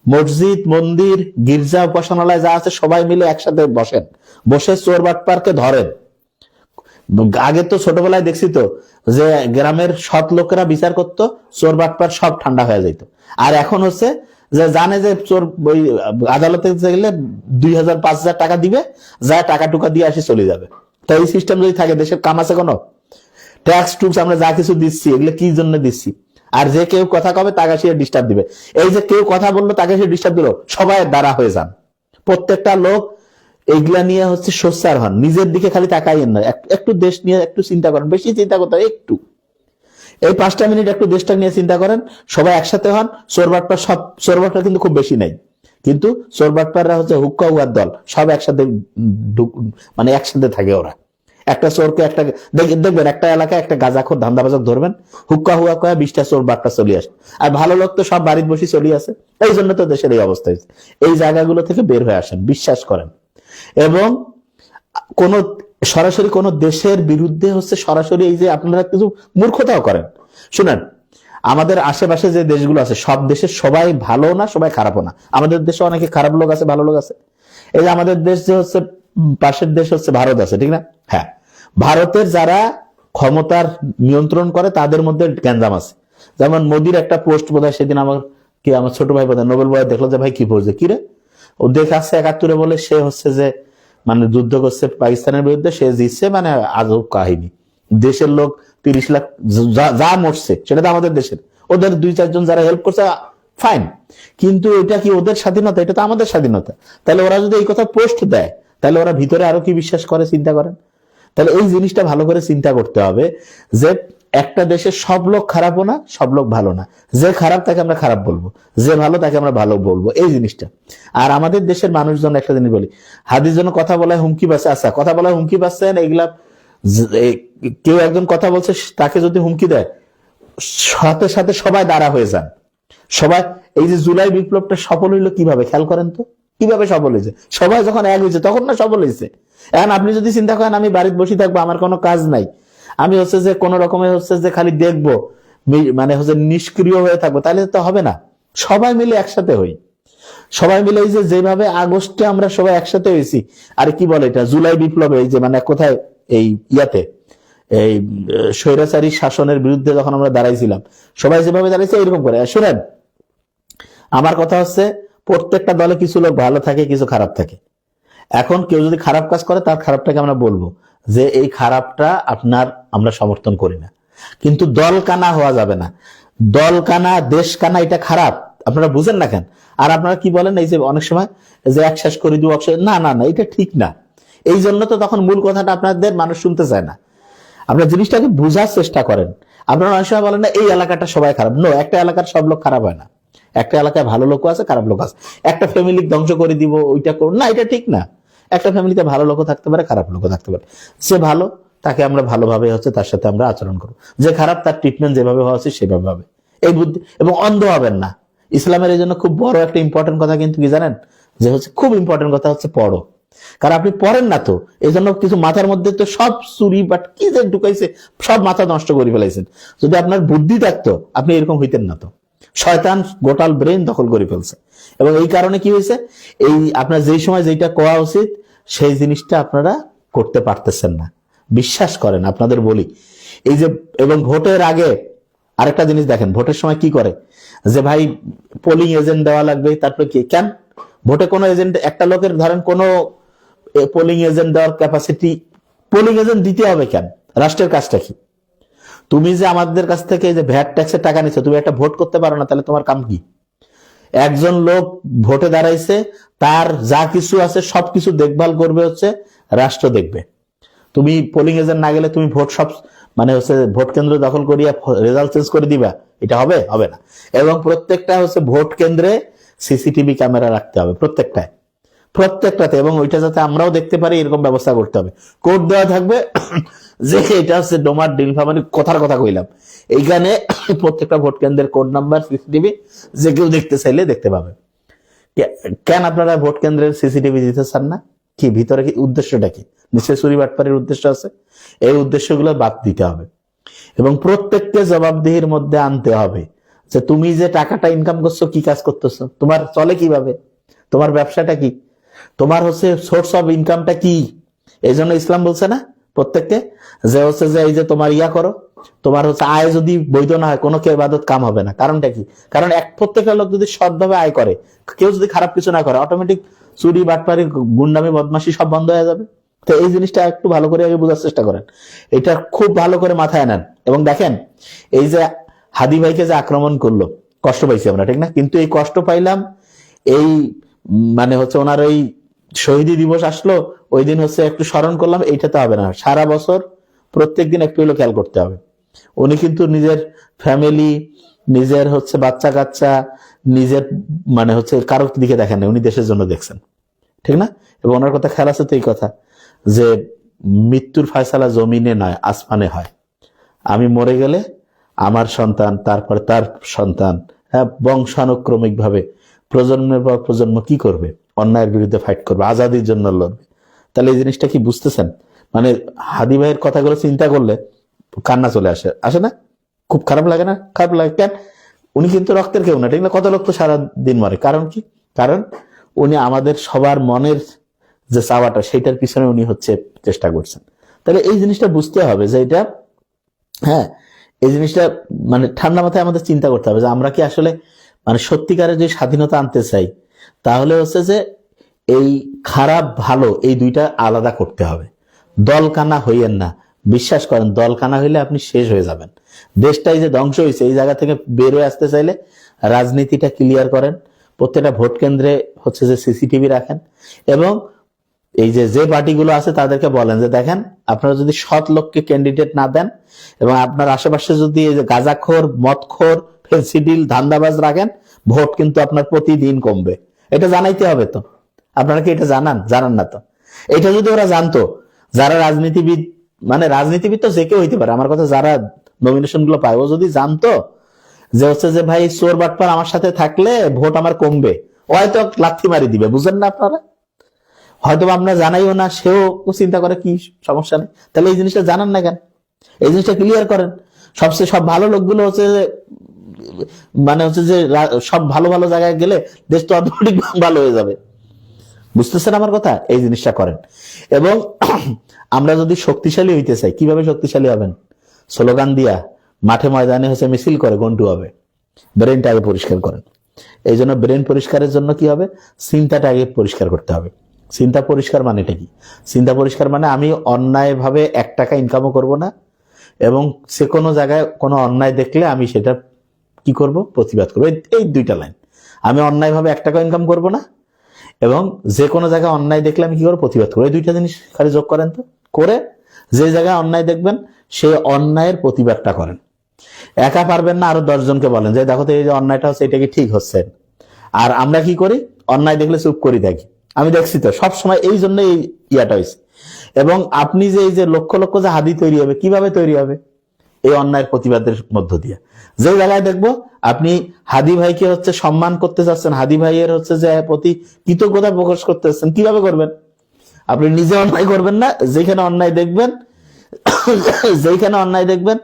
মসজিদ মন্দির গির্জা উপাসনালয় যা আছে সবাই মিলে একসাথে বসেন, বসে চোর বাটপারকে ধরেন। আগে তো ছোটবেলায় দেখছি তো যে গ্রামের সৎ লোকেরা বিচার করতো, চোর বাটপার সব ঠান্ডা হয়ে যেত। আর এখন হচ্ছে যে জানে যে চোর ওই আদালতে গেলে 2000-5000 টাকা দিবে, যা টাকা টুকা দিয়ে আসি চলে যাবে। তো এই সিস্টেম যদি থাকে, দেশের কাম আছে কোনো? ট্যাক্স টুক্স আমরা যা কিছু দিচ্ছি এগুলো কি জন্য দিচ্ছি? আর যে কেউ কথা কবে তাকে সে ডিস্টার্ব দিবে। এই যে কেউ কথা বললো তাকে সে ডিস্টার্ব দিল, সবাই দ্বারা হয়ে যান। প্রত্যেকটা লোক এইগুলা নিয়ে হচ্ছে সোচ্চার হন, নিজের দিকে খালি তাকাইয়েন না, একটু দেশ নিয়ে একটু চিন্তা করেন, বেশি চিন্তা করতে হয় একটু, এই 5টা মিনিট একটু দেশটা নিয়ে চিন্তা করেন, সবাই একসাথে হন। চোরবাটপার সব, চোরবাটপার কিন্তু খুব বেশি নাই, কিন্তু চোরবাটপাররা হচ্ছে হুক্কা হুয়ার দল, সব একসাথে মানে একসাথে থাকে ওরা। একটা চোরকে একটা দেখবেন, একটা এলাকায় একটা গাঁজাখোর ধান্দাবাজক ধরবেন, হুক্কা হুয়া কয়া 20টা চোর বাটপা চলে আসে, আর ভালো লোক তো সব বাড়ির বসে চলে আসে। এই জন্য তো দেশের এই অবস্থা হয়েছে। এই জায়গাগুলো থেকে বের হয়ে আসেন, বিশ্বাস করেন। এবং কোন সরাসরি কোন দেশের বিরুদ্ধে হচ্ছে সরাসরি এই যে আপনারা কিছু মূর্খতাও করেন। শুনেন, আমাদের আশেপাশে যে দেশগুলো আছে সব দেশের সবাই ভালো না, সবাই খারাপও না। আমাদের দেশে অনেকে খারাপ লোক আছে, ভালো লোক আছে। এই যে আমাদের দেশ যে হচ্ছে, পাশের দেশ হচ্ছে ভারত আছে, ঠিক না? হ্যাঁ, ভারতের যারা ক্ষমতার নিয়ন্ত্রণ করে তাদের মধ্যে গ্যাঞ্জাম আছে। যেমন মোদির একটা পোস্ট বোধহয় সেদিন আমার ছোট ভাই বোধহয় নোবেল বয় দেখলো, যে ভাই কি পোস্ট, কি রে ও দেখাচ্ছে 71 বলে, সে হচ্ছে যে মানে যুদ্ধ করছে পাকিস্তানের বিরুদ্ধে, সে জিতছে, মানে আজব কাহিনী। দেশের লোক 30 লাখ যা মরছে সেটা তো আমাদের দেশের, ওদের 2-4 জন যারা হেল্প করছে ফাইন, কিন্তু এটা কি ওদের স্বাধীনতা? এটা তো আমাদের স্বাধীনতা। তাহলে ওরা যদি এই কথা পোস্ট দেয়, তাহলে ওরা ভিতরে আরো কি বিশ্বাস করে, চিন্তা করেন। তাহলে এই জিনিসটা ভালো করে চিন্তা করতে হবে যে একটা দেশের সব লোক খারাপও না, সব লোক ভালো না। যে খারাপ তাকে আমরা খারাপ বলবো, যে ভালো তাকে আমরা ভালো বলবো, এই জিনিসটা। আর আমাদের দেশের মানুষজন একটা জিনিস বলি, হাদির জন্য কথা বলায় হুমকি পাচ্ছে। আচ্ছা, কথা বলায় হুমকি পাচ্ছেন, এইগুলা কেউ একজন কথা বলছে, তাকে যদি হুমকি দেয়, সাথে সাথে সবাই দাঁড়া হয়ে যান। সবাই, এই যে জুলাই বিপ্লবটা সফল হইলো কিভাবে, খেয়াল করেন তো, কিভাবে সফল হয়েছে? সবাই যখন এক হয়েছে তখন না সফল হয়েছে। এখন আপনি যদি চিন্তা করেন আমি বাড়িতে বসে থাকবো, আমার কোনো কাজ নাই, আমি হচ্ছে যে কোন রকমের হচ্ছে যে খালি দেখবো, মানে হচ্ছে নিষ্ক্রিয় হয়ে থাকবো, তাহলে তো হবে না। সবাই মিলে একসাথে হই, সবাই মিলে এই যে যেভাবে আগস্টে আমরা সবাই একসাথে হয়েছি, আর কি বলে এটা, জুলাই বিপ্লবে, এই যে মানে কোথায় এই ইয়াতে এই স্বৈরাচারী শাসনের বিরুদ্ধে যখন আমরা দাঁড়াইছিলাম, সবাই যেভাবে দাঁড়াইছে এরকম করে। শুনেন, আমার কথা হচ্ছে প্রত্যেকটা দলে কিছু লোক ভালো থাকে, কিছু খারাপ থাকে। এখন কেউ যদি খারাপ কাজ করে, তার খারাপটাকে আমরা বলবো যে এই খারাপটা আমরা সমর্থন করি না, কিন্তু দল কানা হওয়া যাবে না। দল কানা, দেশ কানা, এটা খারাপ, আপনারা বুঝেন না কেন? আর আপনারা কি বলেন, এই যে অনেক সময় যে একশ্বাস করে দিব, না না না, এটা ঠিক না। এই জন্য তো তখন মূল কথাটা আপনাদের মানুষ শুনতে চায় না। আপনারা জিনিসটাকে বোঝার চেষ্টা করেন। আপনারা অনেক সময় বলেন না এই এলাকাটা সবাই খারাপ। নো, একটা এলাকার সব লোক খারাপ হয় না, একটা এলাকায় ভালো লোক আছে, খারাপ লোক আছে। একটা ফ্যামিলি ধ্বংস করে দিব, ওইটা করুন না, এটা ঠিক না। একটা ফ্যামিলিতে ভালো লোকও থাকতে পারে, খারাপ লোকও থাকতে পারে। যে ভালো তাকে আমরা ভালোভাবে হচ্ছে তার সাথে আমরা আচরণ করবো, যে খারাপ তার ট্রিটমেন্ট যেভাবে হওয়া উচিত সেভাবে হবে। এই বুদ্ধি, এবং অন্ধ হবেন না। ইসলামের এই জন্য খুব বড় একটা ইম্পর্টেন্ট কথা কিন্তু কি জানেন, যে হচ্ছে খুব ইম্পর্টেন্ট কথা হচ্ছে পড়ো। কারণ আপনি পড়েন না তো, এই জন্য কিছু মাথার মধ্যে তো সব চুরি বাট কি যে ঢুকাইছে, সব মাথা নষ্ট করে ফেলাইছেন। যদি আপনার বুদ্ধি থাকতো আপনি এরকম হইতেন না তো। শয়তান গোটাল ব্রেন দখল করে ফেলছে, এবং এই কারণে কি হয়েছে, এই আপনার যেই সময় যেটা করা উচিত সেই জিনিসটা আপনারা করতে পারতেছেন না। বিশ্বাস করেন, আপনাদের বলি, এই যে এবং ভোটের আগে আরেকটা জিনিস দেখেন, ভোটের সময় কি করে, যে ভাই পোলিং এজেন্ট দেওয়া লাগবে, তারপরে কি কেন ভোটে কোনো এজেন্ট, একটা লোকের ধরেন কোনো পোলিং এজেন্ট দেওয়ার ক্যাপাসিটি, পোলিং এজেন্ট দিতে হবে কেন? রাষ্ট্রের কাজটা কি? তুমি যে আমাদের কাছ থেকে যে ভ্যাট ট্যাক্সের টাকা নিচ্ছ, তুমি একটা ভোট করতে পারো না, তাহলে তোমার কাম কি? একজন লোক ভোটে দাঁড়াইছে, তার যা কিছু আছে সবকিছু দেখভাল করবে হচ্ছে রাষ্ট্র দেখবে। তুমি পোলিং এজেন্ট না গেলে তুমি ভোট সব মানে হচ্ছে ভোট কেন্দ্র দখল করিয়া রেজাল্ট চেঞ্জ করে দিবা, এটা হবে? হবে না। এবং প্রত্যেকটা হচ্ছে ভোট কেন্দ্রে সিসিটিভি ক্যামেরা রাখতে হবে, প্রত্যেকটাতে, এবং ওইটা যাতে আমরাও দেখতে পারি এরকম ব্যবস্থা করতে হবে। কোড দেওয়া থাকবে যে এটা হচ্ছে ডোমার ডিলফা, মানে কথার কথা কইলাম, এইখানে প্রত্যেকটা ভোট কেন্দ্রের কোড নাম্বার, সিসিটিভি, যে কেউ দেখতে চাইলে দেখতে পাবে। কেন আপনারা ভোট কেন্দ্রের সিসিটিভি দিতে চান না? কি ভিতরে কি উদ্দেশ্যটা কি? নিশ্চয়ই চুরি বাটপাড়ির উদ্দেশ্য আছে। এই উদ্দেশ্যগুলো বাদ দিতে হবে এবং প্রত্যেককে জবাবদিহির মধ্যে আনতে হবে, যে তুমি যে টাকাটা ইনকাম করছো কি কাজ করতেছো, তোমার চলে কিভাবে, তোমার ব্যবসাটা কি, তোমার হচ্ছে সোর্স অফ ইনকামটা কি। এই জন্য ইসলাম বলছে না প্রত্যেককে, যে হচ্ছে যে এই যে তোমার ইয়া করো, তোমার হচ্ছে আয় যদি বৈধ না হয় কোনো কেউ ইবাদত কাম হবে না। কারণটা কি? কারণ প্রত্যেকটা লোক যদি সৎভাবে আয় করে, কেউ যদি খারাপ কিছু না করে, অটোমেটিক চুরি বাটপারি গুন্ডামি বদমাশি সব বন্ধ হয়ে যাবে। তো এই জিনিসটা একটু ভালো করে আগে বোঝার চেষ্টা করেন, এটা খুব ভালো করে মাথায় নেন। এবং দেখেন, এই যে হাদি ভাইকে যে আক্রমণ করলো, কষ্ট পাইছি আমরা, ঠিক না? কিন্তু এই কষ্ট পাইলাম এই মানে হচ্ছে ওনার ওই শহীদি দিবস আসলো, ওই দিন হচ্ছে একটু স্মরণ করলাম, এইটা তো হবে না। সারা বছর প্রত্যেক দিন একটু হলো খেয়াল করতে হবে। উনি কিন্তু নিজের ফ্যামিলি, নিজের হচ্ছে বাচ্চা কাচ্চা, নিজের মানে হচ্ছে কারোর দিকে দেখেন না, উনি দেশের জন্য দেখছেন, ঠিক না? এবং ওনার কথা খেয়াল আছে তো এই কথা, যে মৃত্যুর ফয়সালা জমিনে নয় আসমানে হয়। আমি মরে গেলে আমার সন্তান, তারপর তার সন্তান, হ্যাঁ, বংশানুক্রমিক ভাবে প্রজন্মের পর প্রজন্ম কি করবে? অন্যায়ের বিরুদ্ধে ফাইট করবে, আজাদির জন্য লড়বে। তাহলে এই জিনিসটা কি বুঝতেছেন? মানে হাদি ভাইয়ের কথাগুলো চিন্তা করলে কান্না চলে আসে, আসে না? খুব খারাপ লাগে না? খারাপ লাগে কেন? উনি কিন্তু রক্তের কেউ না, ঠিক না? কত লোক তো সারাদিন মরে, কারণ কি? কারণ উনি আমাদের সবার মনের যে চাওয়াটা, সেটার পিছনে উনি হচ্ছে চেষ্টা করছেন। তাহলে এই জিনিসটা বুঝতে হবে যে এটা, হ্যাঁ, এই জিনিসটা মানে ঠান্ডা মাথায় আমাদের চিন্তা করতে হবে যে আমরা কি আসলে মানে সত্যিকারের যে স্বাধীনতা আনতে চাই, তাহলে হচ্ছে যে এই খারাপ ভালো এই দুইটা আলাদা করতে হবে। দলকানা হইয়েন না, বিশ্বাস করেন, দলকানা হইলে আপনি শেষ হয়ে যাবেন। দেশটাই যে ধ্বংস হয়েছে, এই জায়গা থেকে বের হয়ে আসতে চাইলে রাজনীতিটা ক্লিয়ার করেন, প্রত্যেকটা ভোট কেন্দ্রে হচ্ছে যে সিসিটিভি রাখেন, এবং এই যে পার্টিগুলো আছে তাদেরকে বলেন যে দেখেন, আপনারা যদি সৎ লোককে ক্যান্ডিডেট না দেন এবং আপনার আশেপাশে যদি এই যে গাঁজাখোর, মদখোর, ফেন্সিডিল, ধান্দাবাজ রাখেন, ভোট কিন্তু আপনার প্রতিদিন কমবে। এটা জানাইতে হবে তো। আপনারা কি এটা জানান না তো? এটা যদি ওরা জানতো, যারা রাজনীতিবিদ, মানে রাজনীতিবিদ তো যে কেউ হইতে পারে, আমার কথা যারা নমিনেশন গুলো পায়, ও যদি জানতো যে হচ্ছে যে ভাই চোর বাটপার আমার সাথে থাকলে ভোট আমার কমবে, ও হয়তো লাথি মারি দিবে। বুঝেন না আপনারা? হয়তো আমরা জানাইও না, সেও চিন্তা করে কি সমস্যা নেই। তাহলে এই জিনিসটা জানান না কেন? এই জিনিসটা ক্লিয়ার করেন। সব ভালো লোকগুলো হচ্ছে যে মানে হচ্ছে যে সব ভালো ভালো জায়গায় গেলে দেশ তো অটোমেটিক ভালো হয়ে যাবে। বুঝতেছেন আমার কথা? এই জিনিসটা করেন। এবং আমরা যদি শক্তিশালী হইতে চাই, কিভাবে শক্তিশালী হবেন? স্লোগান দিয়া, মাঠে ময়দানে হচ্ছে মিছিল করে গন্টু হবে। ব্রেনটা আগে পরিষ্কার করেন। এই জন্য ব্রেন পরিষ্কারের জন্য কি হবে? চিন্তাটা আগে পরিষ্কার করতে হবে। চিন্তা পরিষ্কার মানেটা কি? চিন্তা পরিষ্কার মানে আমি অন্যায় ভাবে 1 টাকা ইনকামও করব না, এবং যে কোনো জায়গায় কোনো অন্যায় দেখলে আমি সেটা কি করব? প্রতিবাদ করবো। এই 2টা লাইন। আমি অন্যায় ভাবে 1 টাকা ইনকাম করব না, এবং যে কোনো জায়গায় অন্যায় দেখলে আমি কি করবো? প্রতিবাদ করবো। এই 2টা জিনিস খালি যোগ করেন তো, করে যে জায়গায় অন্যায় দেখবেন সেই অন্যায়ের প্রতিবাদটা করেন। একা পারবেন না, আরো 10 জনকে বলেন যে দেখো তো এই যে অন্যায়টা হচ্ছে, এটা কি ঠিক হচ্ছে? আর আমরা কি করি? অন্যায় দেখলে চুপ করি থাকি। আমি দেখছি তো সবসময়, এই জন্য এই ইয়াটা হয়েছে। এবং আপনি যে এই যে লক্ষ লক্ষ যে হাদি তৈরি হবে, কিভাবে তৈরি হবে? এই অন্যায়ের প্রতিবাদের মধ্য দিয়ে। যে জায়গায় দেখবো আপনি হাদি ভাইকে হচ্ছে সম্মান করতে চাচ্ছেন, হাদি ভাইয়ের হচ্ছে যে প্রতি কৃতজ্ঞতা প্রকাশ করতে চাচ্ছেন, কিভাবে করবেন? আপনি নিজে অন্যায় করবেন না, যেখানে অন্যায় দেখবেন যেখানে অন্যায় দেখবেন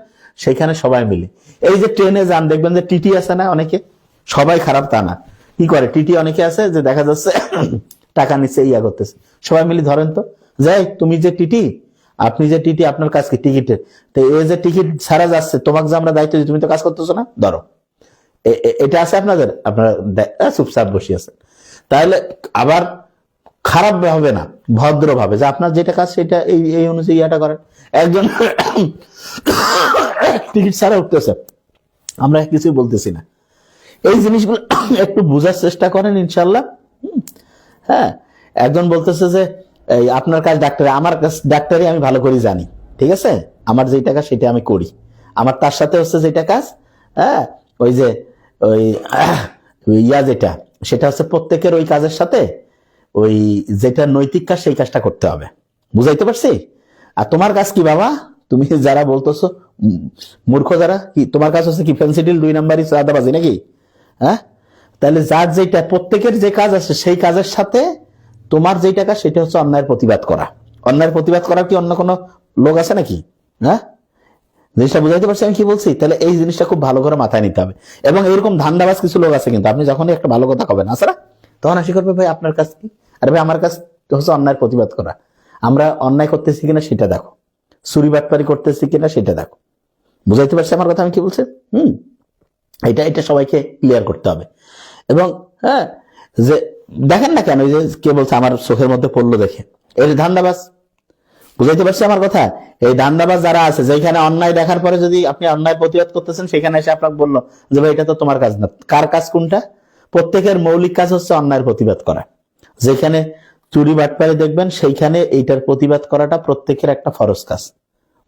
সেখানে সবাই মিলে, এই যে ট্রেনে যান দেখবেন যে টিটি আছে না, অনেকে সবাই খারাপ তা না, কি করে টিটি অনেকে আছে যে দেখা যাচ্ছে টাকা নিচ্ছে ইয়া করতেছে, সবাই মিলে ধরেন তো, যাই তুমি যে টিটি, আপনি যে টিটি, আপনার কাজ কি টিকিটের, তো এই যে টিকিট ছাড়া যাচ্ছে, তোমাকে যে আমরা দায়িত্ব দিই, তুমি তো কাজ করতেছো না, ধরো। এটা আছে আপনাদের, আপনারা চুপচাপ বসে আছেন। তাহলে আবার খারাপ হবে না, ভদ্র ভাবে যে আপনার যেটা কাজ সেটা এই অনুযায়ী ইয়াটা করেন। একজন টিকিট ছাড়া উঠতেছে, আমরা কিছুই বলতেছি না, এই জিনিসগুলো একটু বোঝার চেষ্টা করেন ইনশাল্লাহ। হ্যাঁ, একজন বলতেছে যে এই আপনার কাজ ডাক্তারি, আমার কাজ ডাক্তারি আমি ভালো করে জানি, ঠিক আছে, আমার যেটা কাজ সেটা আমি করি, আমার তার সাথে হচ্ছে যেটা কাজ, হ্যাঁ, ওই যে ওই ইয়া যেটা, সেটা হচ্ছে প্রত্যেকের ওই কাজের সাথে ওই যেটা নৈতিক কাজ সেই কাজটা করতে হবে, বুঝাইতে পারছি? আর তোমার কাজ কি বাবা, তুমি যারা বলতেছো মূর্খ যারা, কি তোমার কাজ হচ্ছে কি ফেন্সিডিল 2 নাম্বারই সাদাবাজি নাকি? হ্যাঁ, তাহলে যার যেটা প্রত্যেকের যে কাজ আছে সেই কাজের সাথে তোমার যেটা কাজ সেটা হচ্ছে অন্যায়ের প্রতিবাদ করা। অন্যায়ের প্রতিবাদ করার কি অন্য কোনো লোক আছে নাকি? হ্যাঁ, জিনিসটা বুঝাইতে পারছি আমি কি বলছি? তাহলে এই জিনিসটা খুব ভালো করে মাথায় নিতে হবে। এবং এরকম ধান্দাবাজ কিছু লোক আছে কিন্তু, আপনি যখনই একটা ভালো কথা কবেন আসরা, তখন আসি করবে ভাই আপনার কাজ কি, আরে ভাই আমার কাজ হচ্ছে অন্যায়ের প্রতিবাদ করা, আমরা অন্যায় করতেছি কিনা সেটা দেখো, চুরি বাটপারি করতেছি কিনা সেটা দেখো। বুঝাইতে পারছি আমার কথা আমি কি বলছি? এটা সবাইকে ক্লিয়ার করতে হবে। এবং হ্যাঁ, যে দেখেন না কেন, যে কে বলছে আমার চোখের মধ্যে পড়লো দেখে, এই ধান্দাবাজ, বুঝাইতে পারছি আমার কথা? এই ধান্দাবাজ যারা আছে, যেখানে অন্যায় দেখার পরে যদি আপনি অন্যায় প্রতিবাদ করতেছেন, সেখানে এসে আপনাকে বললো যে ভাই এটা তো তোমার কাজ না, কার কাজ কোনটা? প্রত্যেকের মৌলিক কাজ হচ্ছে অন্যায়ের প্রতিবাদ করা। যেখানে চুরি বাটপারি দেখবেন সেইখানে এইটার প্রতিবাদ করাটা প্রত্যেকের একটা ফরজ কাজ।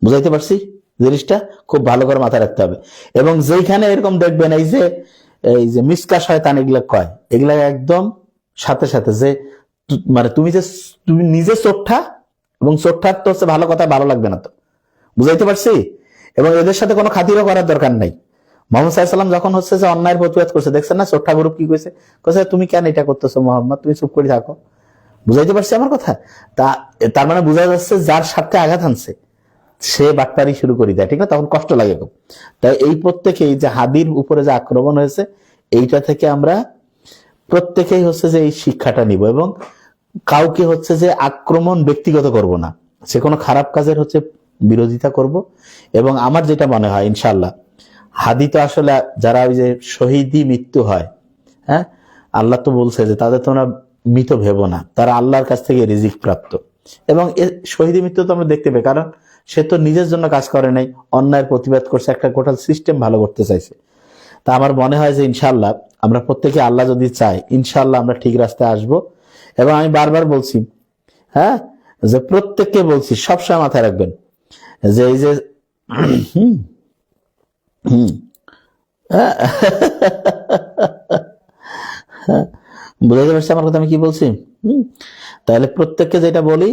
বুঝাইতে পারছি? জিনিসটা খুব ভালো করে মাথায় রাখতে হবে। এবং যেখানে এরকম দেখবেন এই যে মিসকা শয়তান এগুলা কয়, এগুলা একদম সাথে সাথে যে মানে তুমি নিজে চোট্টা, এবং চোট্টার তো হচ্ছে ভালো কথা ভালো লাগবে না তো, বুঝাইতে পারছি? এবং এদের সাথে কোনো খাতিরও করার দরকার নাই। মোহাম্মদ সাল্লাম যখন হচ্ছে যে অন্যায়ের প্রতিবাদ করছে, দেখছেন না চোট্টা গ্রুপ কি কইছে, তুমি কেন এটা করতেছো মোহাম্মদ, তুমি চুপ করে থাকো। বুঝাইতে পারছি আমার কথা? তার মানে বোঝা যাচ্ছে যার স্বার্থে আঘাত আনছে সে বাটপারি শুরু করে দেয়, ঠিক না? তখন কষ্ট লাগে খুব। তাই এই প্রত্যেকেই যে হাদির উপরে যে আক্রমণ হয়েছে, এইটা থেকে আমরা প্রত্যেকেই হচ্ছে যে এই শিক্ষাটা নিব, এবং কাউকে হচ্ছে যে আক্রমণ ব্যক্তিগত করব না, সে কোনো খারাপ কাজের হচ্ছে বিরোধিতা করব। এবং আমার যেটা মনে হয় ইনশাল্লাহ, হাদি তো আসলে যারা ওই যে শহীদি মৃত্যু হয়, হ্যাঁ, আল্লাহ তো বলছে যে তাদের তোমরা মৃত ভেবো না, তারা আল্লাহর কাছ থেকে রিজিক প্রাপ্ত। এবং শহীদি মৃত্যু তো আমরা দেখতে পাই, কারণ সে তো নিজের জন্য কাজ করে নাই, অন্যায়ের প্রতিবাদ করছে, একটা গোটা সিস্টেম ভালো করতে চাইছে। তা আমার মনে হয় যে ইনশাল্লাহ আমরা প্রত্যেকে, আল্লাহ যদি চাই, ইনশাল্লাহ আমরা ঠিক রাস্তায় আসবো। এবং আমি বারবার বলছি, হ্যাঁ, যে প্রত্যেককে বলছি, সবসময় মাথায় রাখবেন যে এই যে বুঝাতে পারছি আমার কথা আমি কি বলছি? তাহলে প্রত্যেককে যেটা বলি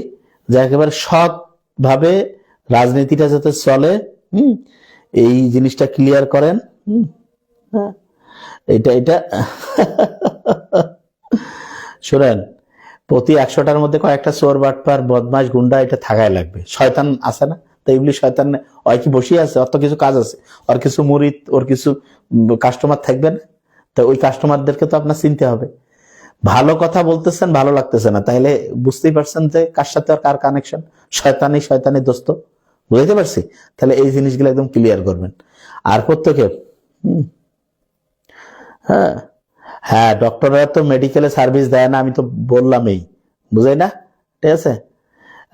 যে একেবারে সৎ ভাবে রাজনীতিটা যাতে চলে, এই জিনিসটা ক্লিয়ার করেন। এটা শুনেন, প্রতি 100টার মধ্যে কয়েকটা চোর বাটপার বদমাশ গুন্ডা এটা থাকাই লাগবে। শয়তান আছে না, তো এগুলি শয়তান ওই কি বসিয়ে আছে, অত কিছু কাজ আছে, ওর কিছু মুরিদ, ওর কিছু কাস্টমার থাকবেন, তো ওই কাস্টমারদেরকে তো আপনার চিনতে হবে। ভালো কথা বলতেছেন, ভালো লাগতেছে না, তাহলে বুঝতেই পারছেন যে কার সাথে আর কার কানেকশন, শয়তানি দোস্ত। বুঝতে পারছি? তাহলে এই জিনিসগুলো একদম ক্লিয়ার করবেন। আর প্রত্যেকে হ্যাঁ, ডক্টররা তো মেডিকেলে সার্ভিস দেয় না, আমি তো বললামই, বুঝাই না? ঠিক আছে,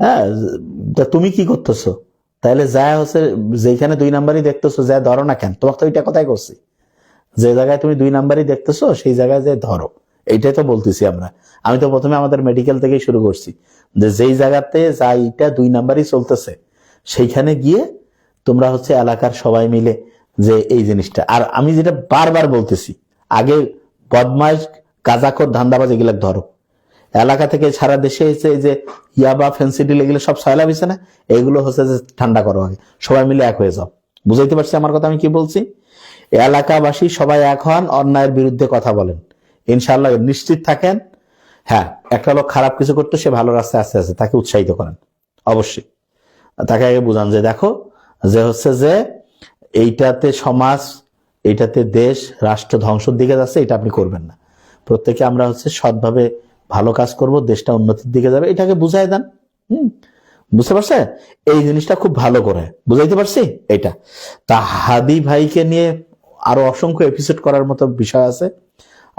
হ্যাঁ, তুমি কি করতেছো? তাহলে যা হচ্ছে যেখানে 2 নাম্বারই দেখতেছো, যা ধরো না কেন, তোমাকে তো ওইটা কথাই করছি, যে জায়গায় তুমি 2 নাম্বারই দেখতেছো সেই জায়গায় যে ধরো, এইটাই তো বলতেছি আমরা। আমি তো প্রথমে আমাদের মেডিকেল থেকেই শুরু করছি, যে যেই জায়গাতে যা এইটা 2 নাম্বারই চলতেছে, সেইখানে গিয়ে তোমরা হচ্ছে এলাকার সবাই মিলে যে এই জিনিসটা। আর আমি যেটা বারবার বলতেছি, আগে বদমাইশ গাঁজাখোর ধান্দাবাজ এগুলা ধরো, এলাকা থেকে সারা দেশে এসে যে ইয়াবা ফেন্সিডিল এগুলো সব সয়লা বিছে না, এগুলো হচ্ছে যে ঠান্ডা করো, আগে সবাই মিলে এক হয়ে যাও, বুঝাইতে পারছি আমার কথা আমি কি বলছি? এলাকাবাসী সবাই এখন অন্যায়ের বিরুদ্ধে কথা বলেন, ইনশাআল্লাহ নিশ্চিত থাকেন। হ্যাঁ, একটা লোক খারাপ কিছু করতে, সে ভালো রাস্তায় আস্তে আস্তে তাকে উৎসাহিত করেন অবশ্যই। তাকে আগে বুঝান যে দেখো যে হচ্ছে যে এইটাতে সমাজ, এইটাতে দেশ রাষ্ট্র ধ্বংসের দিকে যাচ্ছে, এটা আপনি করবেন না। প্রত্যেকে আমরা হচ্ছে সৎভাবে ভালো কাজ করব, দেশটা উন্নতির দিকে যাবে, এটাকে বুঝাই দেন। বুঝতে পারছে? এই জিনিসটা খুব ভালো করে বুঝাইতে পারছি। এটা তা হাদি ভাইকে নিয়ে আরো অসংখ্য এপিসোড করার মতো বিষয় আছে।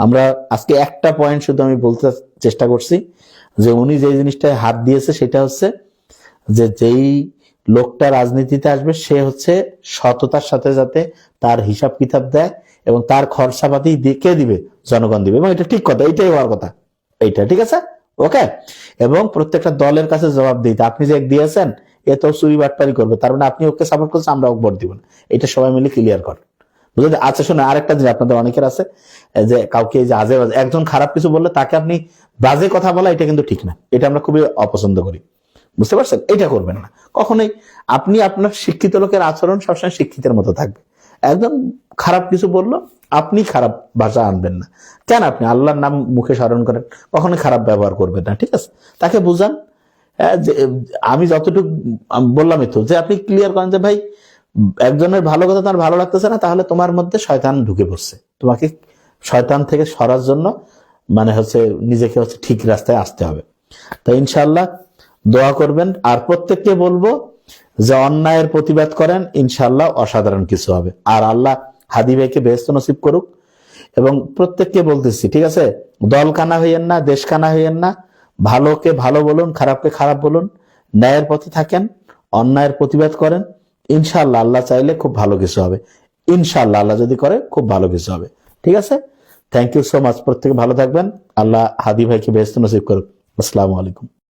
আমরা আজকে একটা পয়েন্ট শুধু আমি বলতে চেষ্টা করছি যে উনি যে জিনিসটায় হাত দিয়েছে সেটা হচ্ছে যে যেই লোকটা রাজনীতিতে আসবে সে হচ্ছে সততার সাথে যাতে তার হিসাব কিতাব দেয় এবং তার খরচাপাতি কে দিবে? জনগণ দিবে। এবং এটা ঠিক কথা, এইটাই হওয়ার কথা, এইটা ঠিক আছে, ওকে। এবং প্রত্যেকটা দলের কাছে জবাব দিতে, আপনি যে দিয়েছেন এ তো চুরি বাটপারি করবে, তার মানে আপনি ওকে সাপোর্ট করছেন, আমরা ওকে ভোট দিব না, এটা সবাই মিলে ক্লিয়ার করেন, বুঝলেন? আচ্ছা শুনে আরেকটা জিনিস, আপনাদের অনেকের আছে যে কাউকে যে আজে বাজে একজন খারাপ কিছু বললে তাকে আপনি বাজে কথা বলা, এটা কিন্তু ঠিক না, এটা আমরা খুবই অপছন্দ করি, বুঝতে পারছেন? এটা করবেন না কখনোই। আপনি আপনার শিক্ষিত লোকের আচরণ সবসময় শিক্ষিতের মতো থাকবে। একদম খারাপ কিছু বললো, আপনি খারাপ ভাষা আনবেন না। কেন? আপনি আল্লাহর নাম মুখে স্মরণ করেন, কখনোই খারাপ ব্যবহার করবেন না, ঠিক আছে? তাকে বুঝান। যে আমি যতটুকু বললামই তো, যে আপনি ক্লিয়ার করেন যে ভাই একজনের ভালো কথা তোমার ভালো লাগতেছে না, তাহলে তোমার মধ্যে শয়তান ঢুকে পড়ছে, তোমাকে শয়তান থেকে সরার জন্য মানে হচ্ছে নিজেকে হচ্ছে ঠিক রাস্তায় আসতে হবে। তো ইনশাআল্লাহ দোয়া করবেন। আর প্রত্যেককে বলবো যে অন্যায়ের প্রতিবাদ করেন, ইনশাআল্লাহ অসাধারণ কিছু হবে। আর আল্লাহ হাদি ভাইকে বেহেশত নসিব করুক। এবং প্রত্যেককে বলতেছি, ঠিক আছে, দল কানা হইয়েন না, দেশ কানা হইয়েন না, ভালোকে ভালো বলুন, খারাপকে খারাপ বলুন, ন্যায়ের পথে থাকেন, অন্যায়ের প্রতিবাদ করেন। ইনশাআল্লাহ আল্লাহ চাইলে খুব ভালো কিছু হবে, ইনশাআল্লাহ আল্লাহ যদি করে খুব ভালো কিছু হবে, ঠিক আছে? Thank you so much. প্রত্যেকে ভালো থাকবেন। আল্লাহ হাদি ভাইকে বেহেশত নসিব করুক। আসসালামু আলাইকুম।